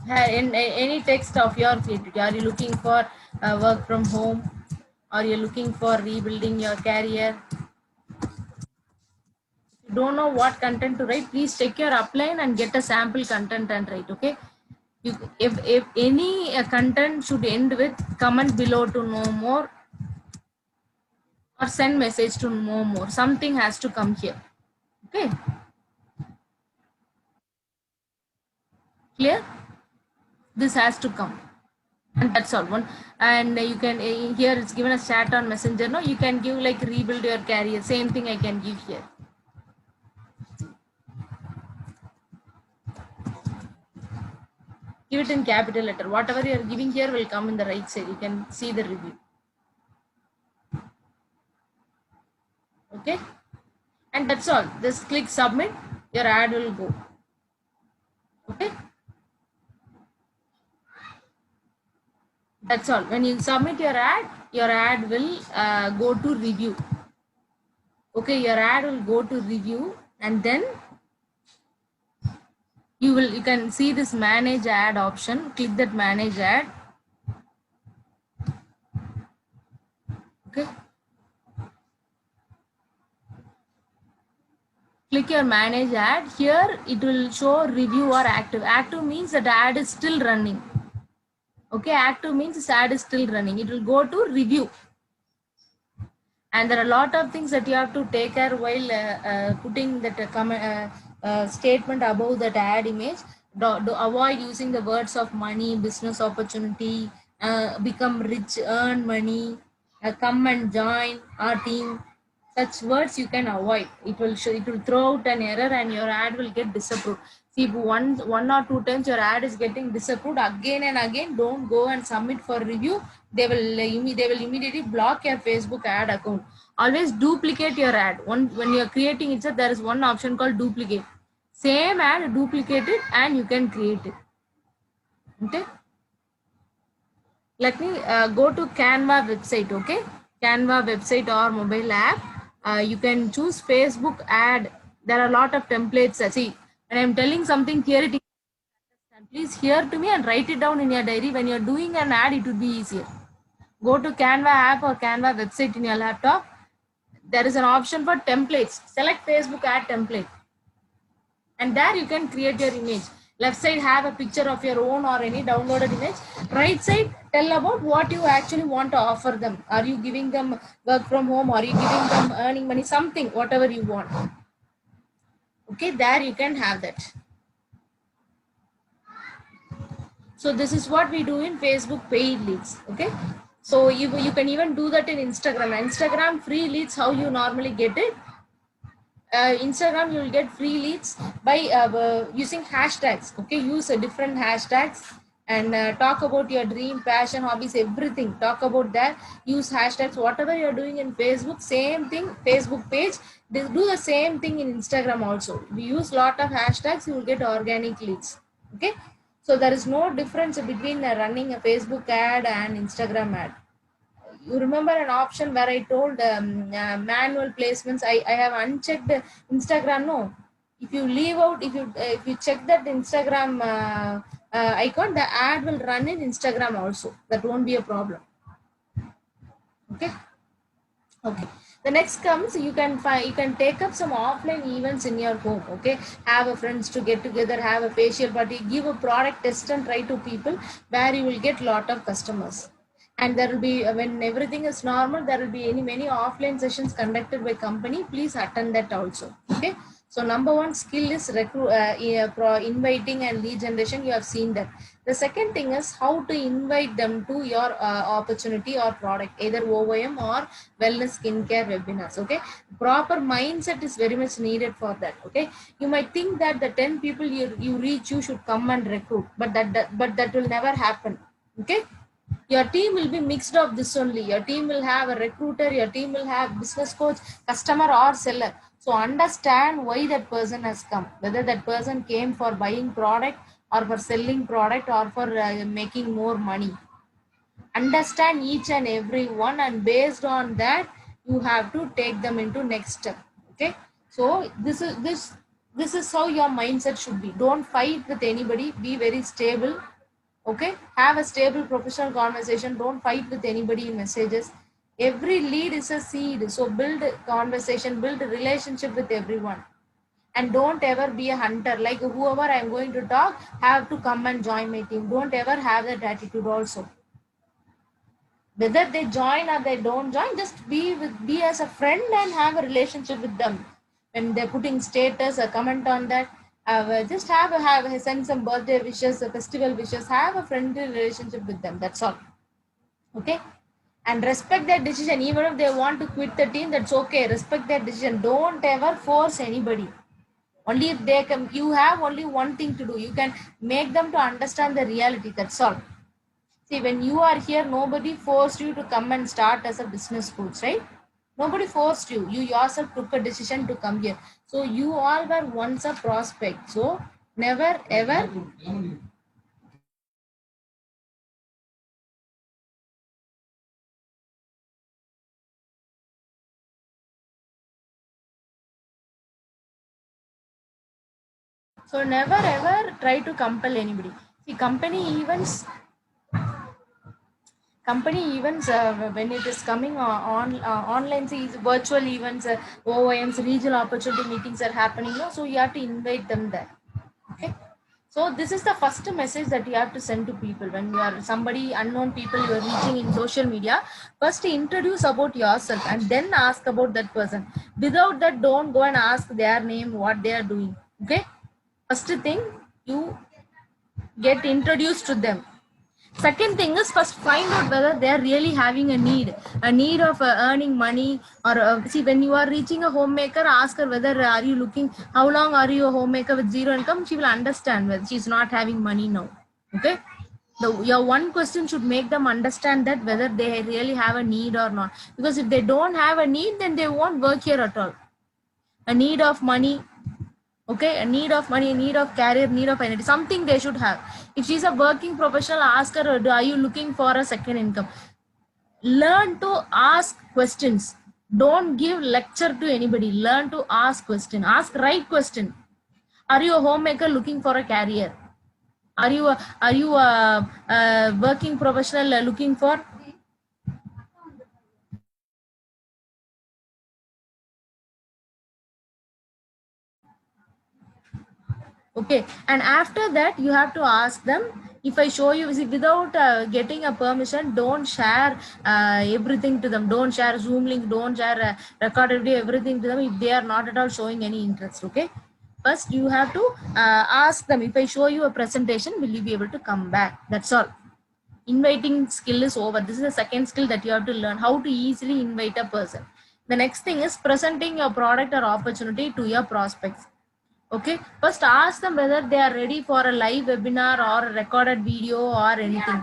In any text of your creativity. Are you looking for work from home? Are you looking for rebuilding your career? If you don't know what content to write, please check your upline and get a sample content and write. Okay. If any content should end with comment below to know more, or send message to know more. Something has to come here. Okay. Clear? This has to come. And that's all one. And you can here it's given a chat on messenger. No, you can give like rebuild your career. Same thing I can give here. Give it in capital letter. Whatever you are giving here will come in the right side. You can see the review. Okay, and that's all. Just click submit, your ad will go. Okay, that's all. When you submit your ad will go to review. Okay, your ad will go to review, and then you can see this manage ad option. Click that manage ad. Okay, click your manage ad. Here it will show review or active. Active means that ad is still running. Okay, active means this ad is still running. It will go to review. And there are a lot of things that you have to take care while putting that statement above that ad image. Do avoid using the words of money, business opportunity, become rich, earn money, come and join our team. Such words you can avoid. It will throw out an error and your ad will get disapproved. See, if one or two times your ad is getting disapproved again and again, don't go and submit for review. They will immediately block your Facebook ad account. Always duplicate your ad. When you are creating it, there is one option called duplicate. Same ad, duplicate it, and you can create it. Okay. Let me go to Canva website. Okay, Canva website or mobile app. You can choose Facebook ad. There are a lot of templates. See, when I'm telling something theoretically, please hear to me and write it down in your diary. When you're doing an ad, it would be easier. Go to Canva app or Canva website in your laptop. There is an option for templates. Select Facebook ad template, and there you can create your image. Left side have a picture of your own or any downloaded image. Right side tell about what you actually want to offer them. Are you giving them work from home? Are you giving them earning money? Something, whatever you want. Okay, there you can have that. So this is what we do in Facebook paid leads. Okay, so you can even do that in Instagram free leads. How you normally get it? Instagram, you will get free leads by using hashtags. Okay, use different hashtags and talk about your dream, passion, hobbies, everything. Talk about that. Use hashtags. Whatever you're doing in Facebook, same thing. Facebook page, they do the same thing in Instagram also. If you use lot of hashtags, you will get organic leads. Okay, so there is no difference between running a Facebook ad and Instagram ad. You remember an option where I told manual placements. I have unchecked Instagram. No, if you leave out, if you check that Instagram icon, the ad will run in Instagram also. That won't be a problem. Okay. Okay. The next comes, you can take up some offline events in your home. Okay, have a friends to get together, have a facial party, give a product test and try to people where you will get lot of customers. And there will be when everything is normal, there will be many offline sessions conducted by company. Please attend that also. Okay. So number one skill is inviting and lead generation. You have seen that. The second thing is how to invite them to your opportunity or product, either OOM or wellness skincare webinars. Okay, proper mindset is very much needed for that. Okay, you might think that the 10 people you reach, you should come and recruit, but that will never happen. Okay, your team will be mixed of this only. Your team will have a recruiter, your team will have business coach, customer or seller. So understand why that person has come, whether that person came for buying product or for selling product or for making more money. Understand each and every one, and based on that you have to take them into next step. Okay, so this is how your mindset should be. Don't fight with anybody, be very stable. Okay, have a stable professional conversation. Don't fight with anybody in messages. Every lead is a seed, so build conversation, build a relationship with everyone, and don't ever be a hunter. Like whoever I'm going to talk have to come and join my team. Don't ever have that attitude also. Whether they join or they don't join, just be as a friend and have a relationship with them. When they're putting status, a comment on that, just send some birthday wishes, festival wishes, have a friendly relationship with them. That's all. Okay, and respect their decision. Even if they want to quit the team, that's okay. Respect their decision. Don't ever force anybody. Only if they can, you have only one thing to do. You can make them to understand the reality. That's all. See, when you are here, nobody forced you to come and start as a business coach, right? Nobody forced you. You yourself took a decision to come here. So you all were once a prospect. So never ever. So never ever try to compel anybody. See, company events when it is coming on online, see, virtual events, OIMs, regional opportunity meetings are happening. No? So you have to invite them there. Okay. So this is the first message that you have to send to people when you are somebody unknown people you are reaching in social media. First introduce about yourself and then ask about that person. Without that, don't go and ask their name, what they are doing. Okay. First thing, you get introduced to them. Second thing is first find out whether they are really having a need of earning money, or see, when you are reaching a homemaker, ask her whether are you looking, how long are you a homemaker with zero income. She will understand whether she's not having money now. Okay. Your one question should make them understand that whether they really have a need or not, because if they don't have a need, then they won't work here at all. A need of money, okay, a need of money, need of career, need of identity, something they should have. If she's a working professional, ask her, are you looking for a second income? Learn to ask questions. Don't give lecture to anybody. Learn to ask question. Ask right question. Are you a homemaker looking for a career? Are you a working professional looking for? Okay, and after that you have to ask them. If I show you, see, without getting a permission, don't share everything to them. Don't share Zoom link, don't share recorded video, everything to them if they are not at all showing any interest. Okay, first you have to ask them, if I show you a presentation, will you be able to come back? That's all. Inviting skill is over. This is the second skill that you have to learn, how to easily invite a person. The next thing is presenting your product or opportunity to your prospects. Okay, first ask them whether they are ready for a live webinar or a recorded video or anything.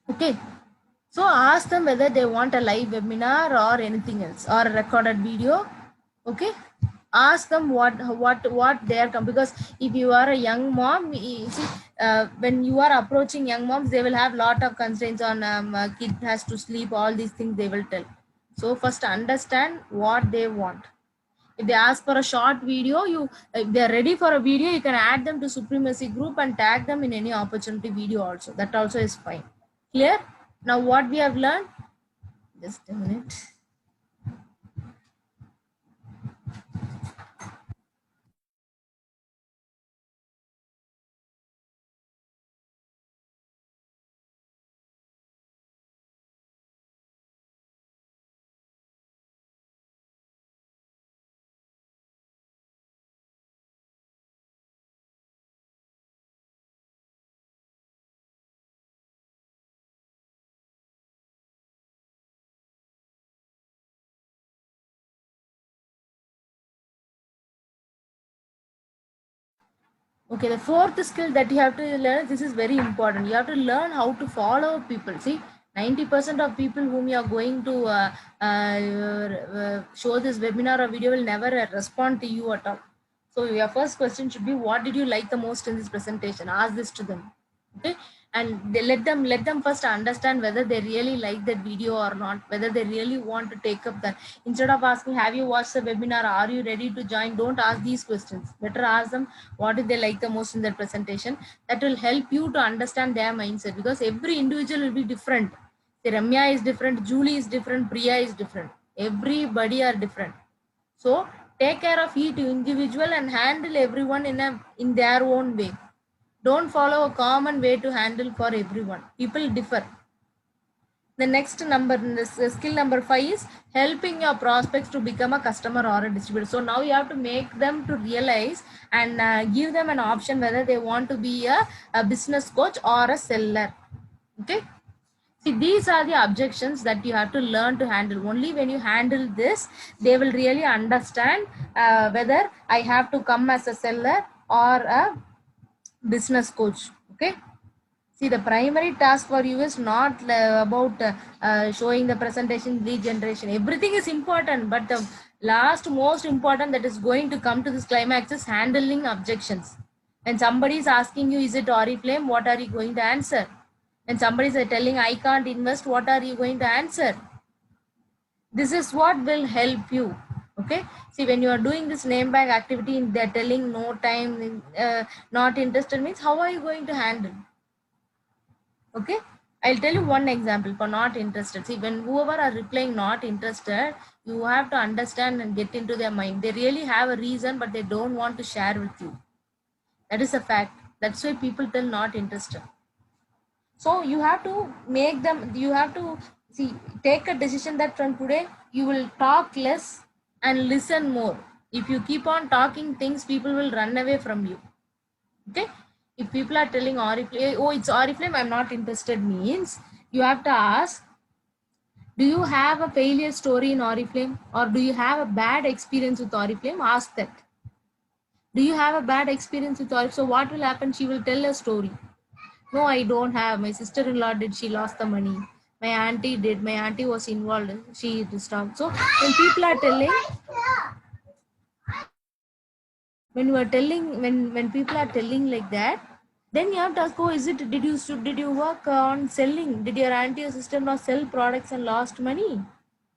Okay, so ask them whether they want a live webinar or anything else or a recorded video. Okay, ask them what they are because if you are a young mom, see, when you are approaching young moms, they will have lot of constraints on kid has to sleep, all these things they will tell. So first understand what they want. If they ask for a short video, if they're ready for a video, you can add them to Supremacy group and tag them in any opportunity video also. That also is fine. Clear? Now what we have learned? Just a minute. Okay, the fourth skill that you have to learn, this is very important. You have to learn how to follow people. See, 90% of people whom you are going to show this webinar or video will never respond to you at all. So your first question should be, what did you like the most in this presentation? Ask this to them. Okay, and let them first understand whether they really like that video or not, whether they really want to take up that. Instead of asking, have you watched the webinar, are you ready to join, don't ask these questions. Better ask them what did they like the most in their presentation. That will help you to understand their mindset, because every individual will be different. See, Ramya is different, Julie is different, Priya is different, everybody are different. So take care of each individual and handle everyone in their own way. Don't follow a common way to handle for everyone. People differ. The next number, this skill number 5 is helping your prospects to become a customer or a distributor. So now you have to make them to realize and give them an option whether they want to be a business coach or a seller. Okay. See, these are the objections that you have to learn to handle. Only when you handle this, they will really understand whether I have to come as a seller or a business coach. Okay. See, the primary task for you is not about showing the presentation, lead generation. Everything is important, but the last most important that is going to come to this climax is handling objections. When somebody is asking you, is it Oriflame? What are you going to answer? When somebody is telling, I can't invest, what are you going to answer? This is what will help you. Okay. See, when you are doing this name bank activity, they're telling no time, not interested means how are you going to handle? Okay, I'll tell you one example for not interested. See, when whoever are replying not interested, you have to understand and get into their mind. They really have a reason, but they don't want to share with you. That is a fact. That's why people tell not interested. So you have to make them, you have to see, take a decision that from today you will talk less and listen more. If you keep on talking things, people will run away from you. Okay. If people are telling Oriflame, oh, it's Oriflame, I'm not interested, means you have to ask, do you have a failure story in Oriflame, or do you have a bad experience with Oriflame? Ask that. Do you have a bad experience with Oriflame? So what will happen? She will tell a story. No, I don't have. My sister-in-law did. She lost the money. My auntie did. My auntie was involved. She stopped. So when people are telling, when people are telling like that, then you have to ask, oh, is it, did you work on selling? Did your auntie or sister-in-law sell products and lost money?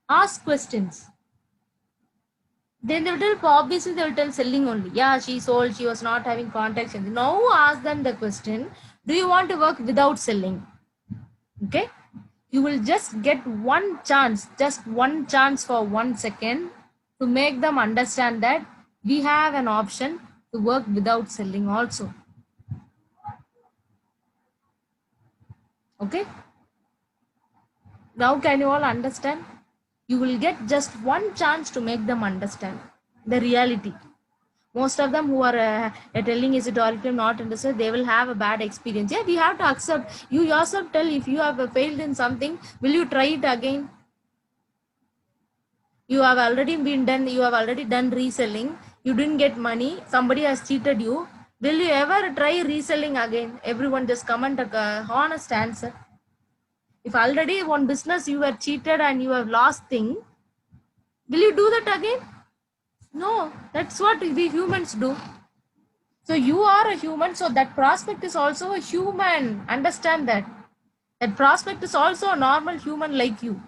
Ask questions. Then they will tell, obviously they will tell selling only. Yeah, she sold, she was not having contacts. Now ask them the question, do you want to work without selling? Okay. You will just get just one chance for 1 second to make them understand that we have an option to work without selling also. Okay. Now can you all understand? You will get just one chance to make them understand the reality. Most of them who are telling is it Oriflame not interested, they will have a bad experience. Yeah, we have to accept. You yourself tell, if you have failed in something, will you try it again? You have already done reselling, you didn't get money, somebody has cheated you, will you ever try reselling again? Everyone just comment a honest answer. If already one business you were cheated and you have lost thing, will you do that again? No, that's what we humans do. So you are a human, so that prospect is also a human. Understand that. That prospect is also a normal human like you.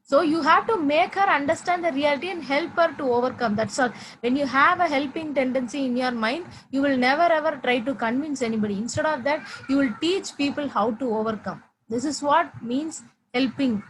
So you have to make her understand the reality and help her to overcome. That's all. When you have a helping tendency in your mind, you will never ever try to convince anybody. Instead of that, you will teach people how to overcome. This is what means helping.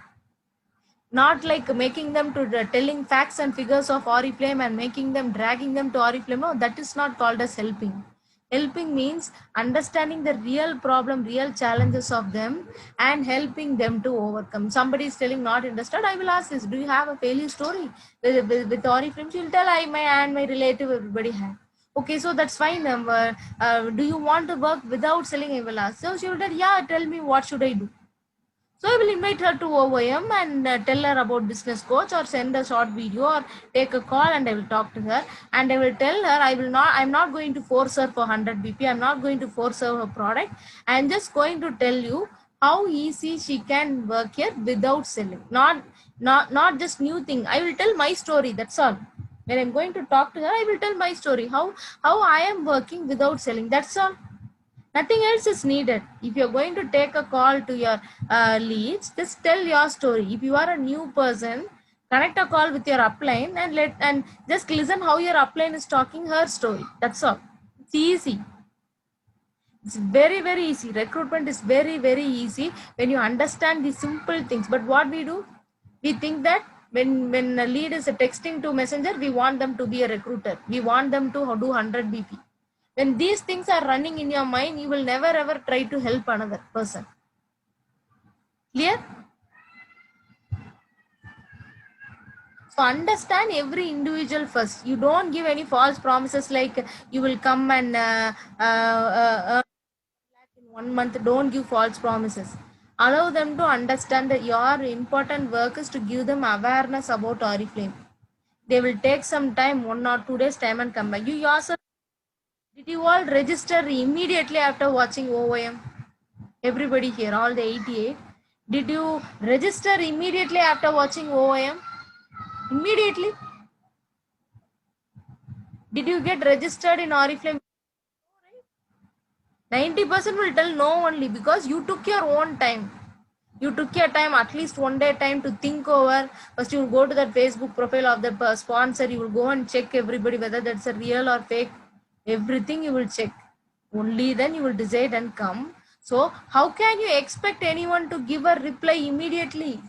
Not like making them to telling facts and figures of Oriflame and making them, dragging them to Oriflame. No, that is not called as helping. Helping means understanding the real problem, real challenges of them and helping them to overcome. Somebody is telling not interested, I will ask this, do you have a failure story with Oriflame? She will tell, my relative, everybody had. Okay, so that's fine. Do you want to work without selling? I will ask. So she will tell, yeah, tell me what should I do. So I will invite her to OYM and tell her about business coach, or send a short video or take a call, and I will talk to her and I will tell her, I'm not going to force her for 100 BP. I'm not going to force her product. I'm just going to tell you how easy she can work here without selling. Not just new thing. I will tell my story. That's all. When I'm going to talk to her, I will tell my story. How I am working without selling. That's all. Nothing else is needed. If you're going to take a call to your leads, just tell your story. If you are a new person, connect a call with your upline and just listen how your upline is talking her story. That's all. It's easy. It's very, very easy. Recruitment is very, very easy when you understand the simple things. But what we do, we think that when a lead is texting to messenger, we want them to be a recruiter. We want them to do 100 BP. When these things are running in your mind, you will never ever try to help another person. Clear? So understand every individual first. You don't give any false promises like you will come and in 1 month. Don't give false promises. Allow them to understand that your important work is to give them awareness about Oriflame. They will take some time, 1 or 2 days time, and come back. You yourself, did you all register immediately after watching OOM? Everybody here, all the 88, did you register immediately after watching OOM? Immediately? Did you get registered in Oriflame? 90% will tell no only because you took your own time. You took your time, at least 1 day time to think over. First, you will go to that Facebook profile of the sponsor. You will go and check everybody whether that's a real or fake. Everything you will check. Only then you will decide and come. So, how can you expect anyone to give a reply immediately?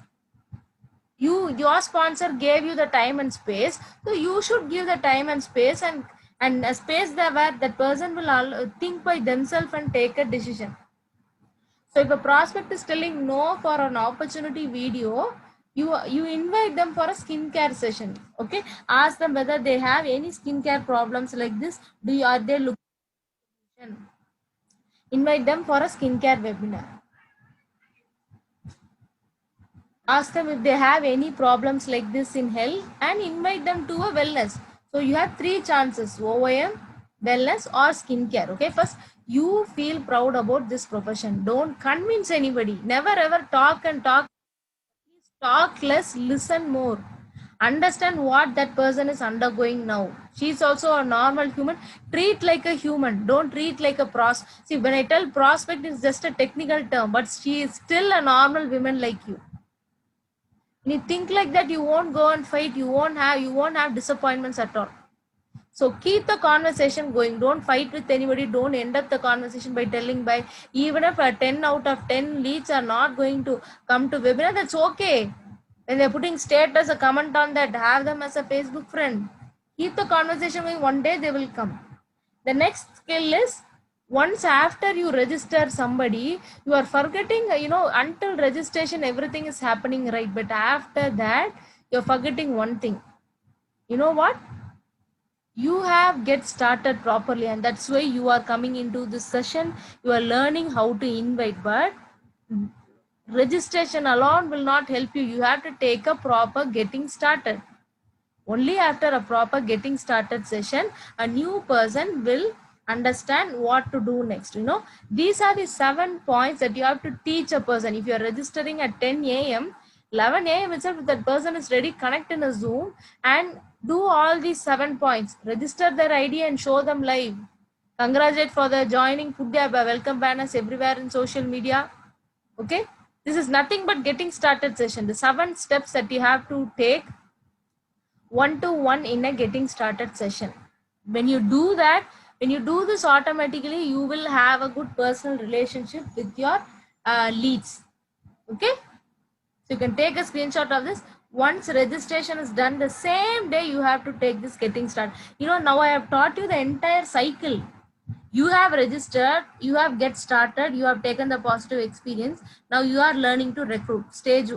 Your sponsor gave you the time and space, so you should give the time and space, and a space there where that person will think by themselves and take a decision. So if a prospect is telling no for an opportunity video, you invite them for a skincare session. Okay, ask them whether they have any skincare problems like this. Are they looking? Invite them for a skincare webinar. Ask them if they have any problems like this in health and invite them to a wellness. So you have 3 chances: OIM, wellness, or skincare. Okay, first you feel proud about this profession. Don't convince anybody. Never ever talk and talk. Talk less, listen more. Understand what that person is undergoing now. She's also a normal human. Treat like a human. Don't treat like a See, when I tell prospect, it's just a technical term, but she is still a normal woman like you. When you think like that, you won't go and fight. You won't have disappointments at all. So keep the conversation going. Don't fight with anybody. Don't end up the conversation by telling by even if 10 out of 10 leads are not going to come to webinar, that's okay. When they're putting status, a comment on that, have them as a Facebook friend. Keep the conversation going. One day they will come. The next skill is, once after you register somebody, you are forgetting, until registration, everything is happening right. But after that, you're forgetting one thing. You know what? You have get started properly, and that's why you are coming into this session. You are learning how to invite, but registration alone will not help you. You have to take a proper getting started. Only after a proper getting started session, a new person will understand what to do next. These are the 7 points that you have to teach a person. If you are registering at 10 a.m., 11 a.m. itself, if that person is ready, connect in a Zoom and do all these 7 points. Register their ID and show them live. Congratulate for the joining, put their welcome banners everywhere in social media. Okay, this is nothing but getting started session. The 7 steps that you have to take one-to-one in a getting started session. When you do that, when you do this automatically, you will have a good personal relationship with your leads. Okay, so you can take a screenshot of this. Once registration is done, the same day you have to take this getting started. Now I have taught you the entire cycle. You have registered, you have get started, you have taken the positive experience. Now you are learning to recruit. Stage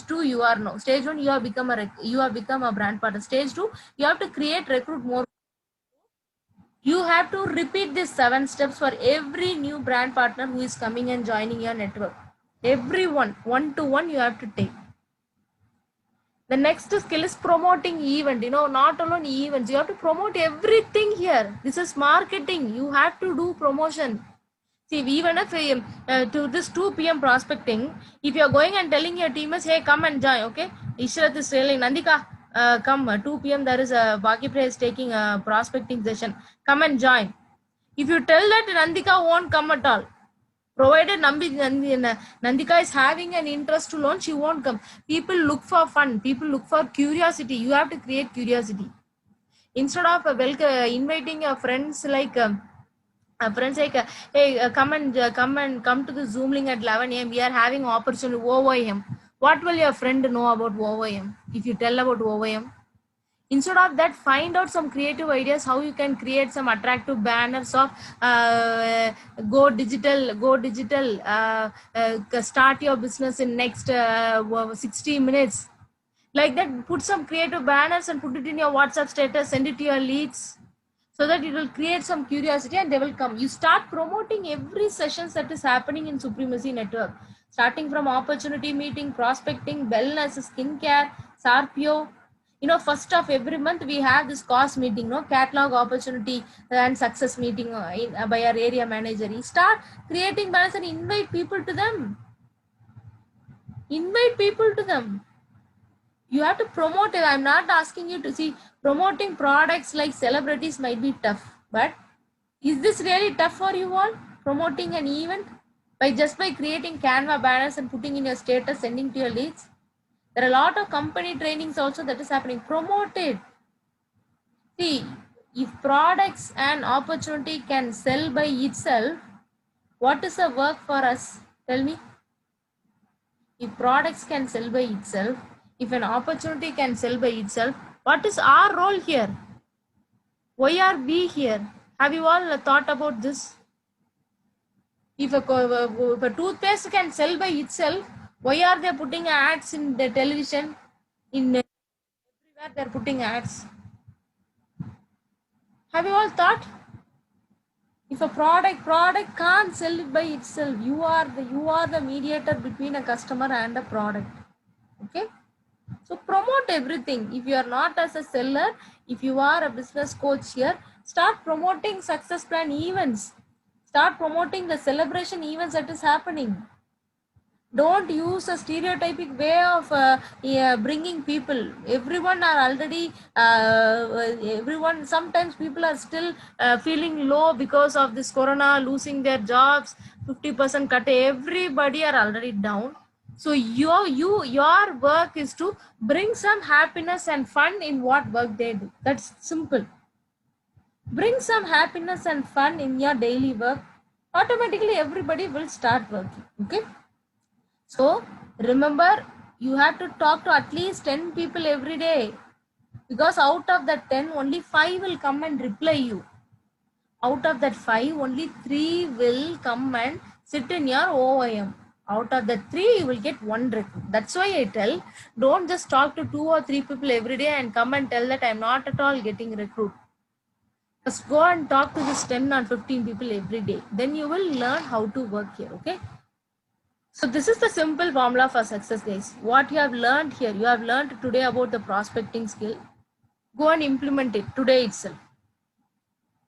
2, you are now. Stage 1, you have become a brand partner. Stage 2, you have to create, recruit more. You have to repeat these 7 steps for every new brand partner who is coming and joining your network. Everyone, one-to-one, you have to take. The next skill is promoting event. Not alone events. You have to promote everything here. This is marketing. You have to do promotion. See, even if to this 2 p.m. prospecting, if you are going and telling your teamers, hey, come and join, okay? Ishrat is telling, Nandika, come, 2 p.m. there is a Baki Priya is taking a prospecting session. Come and join. If you tell that, Nandika won't come at all. Provided Nandika is having an interest to learn, she won't come. People look for fun. People look for curiosity. You have to create curiosity. Instead of inviting your friends like hey, come to the Zoom link at 11 a.m. We are having opportunity OOM. What will your friend know about OOM if you tell about OOM? Instead of that, find out some creative ideas how you can create some attractive banners of go digital, start your business in next 60 minutes. Like that, put some creative banners and put it in your WhatsApp status, send it to your leads. so that it will create some curiosity and they will come. You start promoting every sessions that is happening in Supremacy Network, starting from opportunity meeting, prospecting, wellness, skincare, Sarpio. You know, first of every month we have this cost meeting, no, catalog opportunity and success meeting by our area manager. You start creating banners and invite people to them. Invite people to them. You have to promote it. I'm not asking you to see promoting products like celebrities might be tough, but is this really tough for you all? Promoting an event by creating Canva banners and putting in your status, sending to your leads. There are a lot of company trainings also that is happening. Promote it. See, if products and opportunity can sell by itself, what is the work for us? Tell me. If products can sell by itself, if an opportunity can sell by itself, what is our role here? Why are we here? Have you all thought about this? If a toothpaste can sell by itself, why are they putting ads in the television? In everywhere they're putting ads. Have you all thought? If a product can't sell it by itself, you are the mediator between a customer and a product. Okay. So promote everything. If you are not as a seller, if you are a business coach here, start promoting success plan events. Start promoting the celebration events that is happening. Don't use a stereotypic way of bringing people. Everyone are already everyone, sometimes people are still feeling low because of this corona, losing their jobs, 50% cut, everybody are already down. So your work is to bring some happiness and fun in what work they do. That's simple. Bring some happiness and fun in your daily work, automatically everybody will start working. Okay. So remember, you have to talk to at least 10 people every day, because out of that 10, only 5 will come and reply you. Out of that 5, only 3 will come and sit in your OIM. Out of the 3, you will get 1 recruit. That's why I tell, don't just talk to 2 or 3 people every day and come and tell that I'm not at all getting recruit. Just go and talk to this 10 or 15 people every day. Then you will learn how to work here. Okay. So this is the simple formula for success, guys. What you have learned here, you have learned today about the prospecting skill. Go and implement it today itself.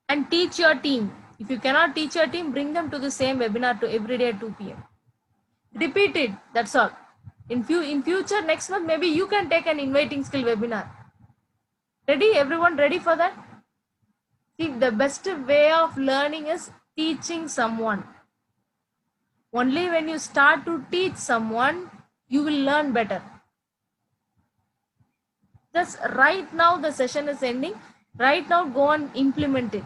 And teach your team. If you cannot teach your team, bring them to the same webinar to every day at 2 p.m. Repeat it. That's all. In future, next month, maybe you can take an inviting skill webinar. Ready? Everyone ready for that? See, the best way of learning is teaching someone. Only when you start to teach someone, you will learn better. Just right now the session is ending. Right now go and implement it.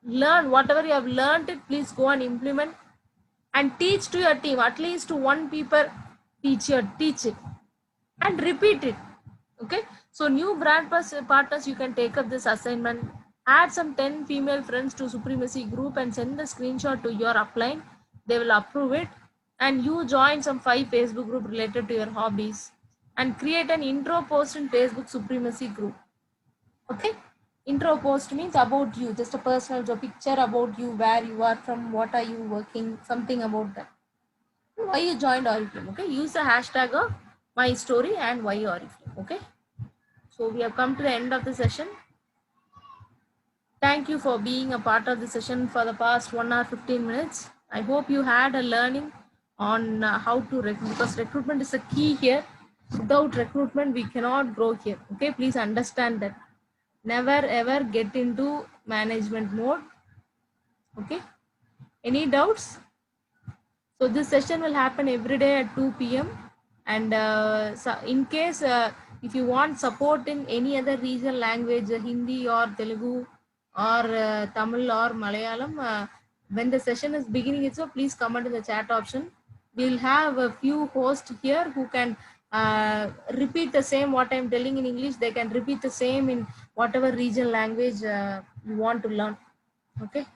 Learn whatever you have learned it, please go and implement and teach to your team. At least to 1 people, teach it and repeat it. Okay. So new brand partners, you can take up this assignment. Add some 10 female friends to Supremacy group and send the screenshot to your upline. They will approve it, and you join some 5 Facebook group related to your hobbies and create an intro post in Facebook Supremacy group. Okay. Intro post means about you, just a personal picture about you, where you are from, what are you working, something about that. Why you joined Oriflame. Okay. Use the hashtag of my story and why Oriflame. Okay. So we have come to the end of the session. Thank you for being a part of the session for the past 1 hour 15 minutes. I hope you had a learning on how to recruit, because recruitment is a key here. Without recruitment, we cannot grow here. Okay, please understand that. Never ever get into management mode. Okay, any doubts? So this session will happen every day at 2 p.m. And so in case if you want support in any other regional language, Hindi or Telugu or Tamil or Malayalam, when the session is beginning, so please comment in the chat option. We'll have a few hosts here who can repeat the same what I'm telling in English. They can repeat the same in whatever regional language you want to learn. Okay.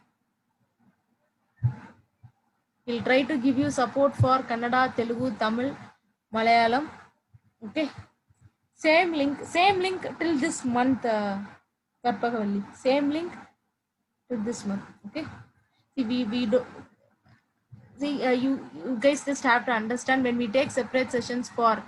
We'll try to give you support for Kannada, Telugu, Tamil, Malayalam. Okay. Same link till this month, Karpagavalli. Same link to this month. Okay. See, we do see you guys just have to understand when we take separate sessions for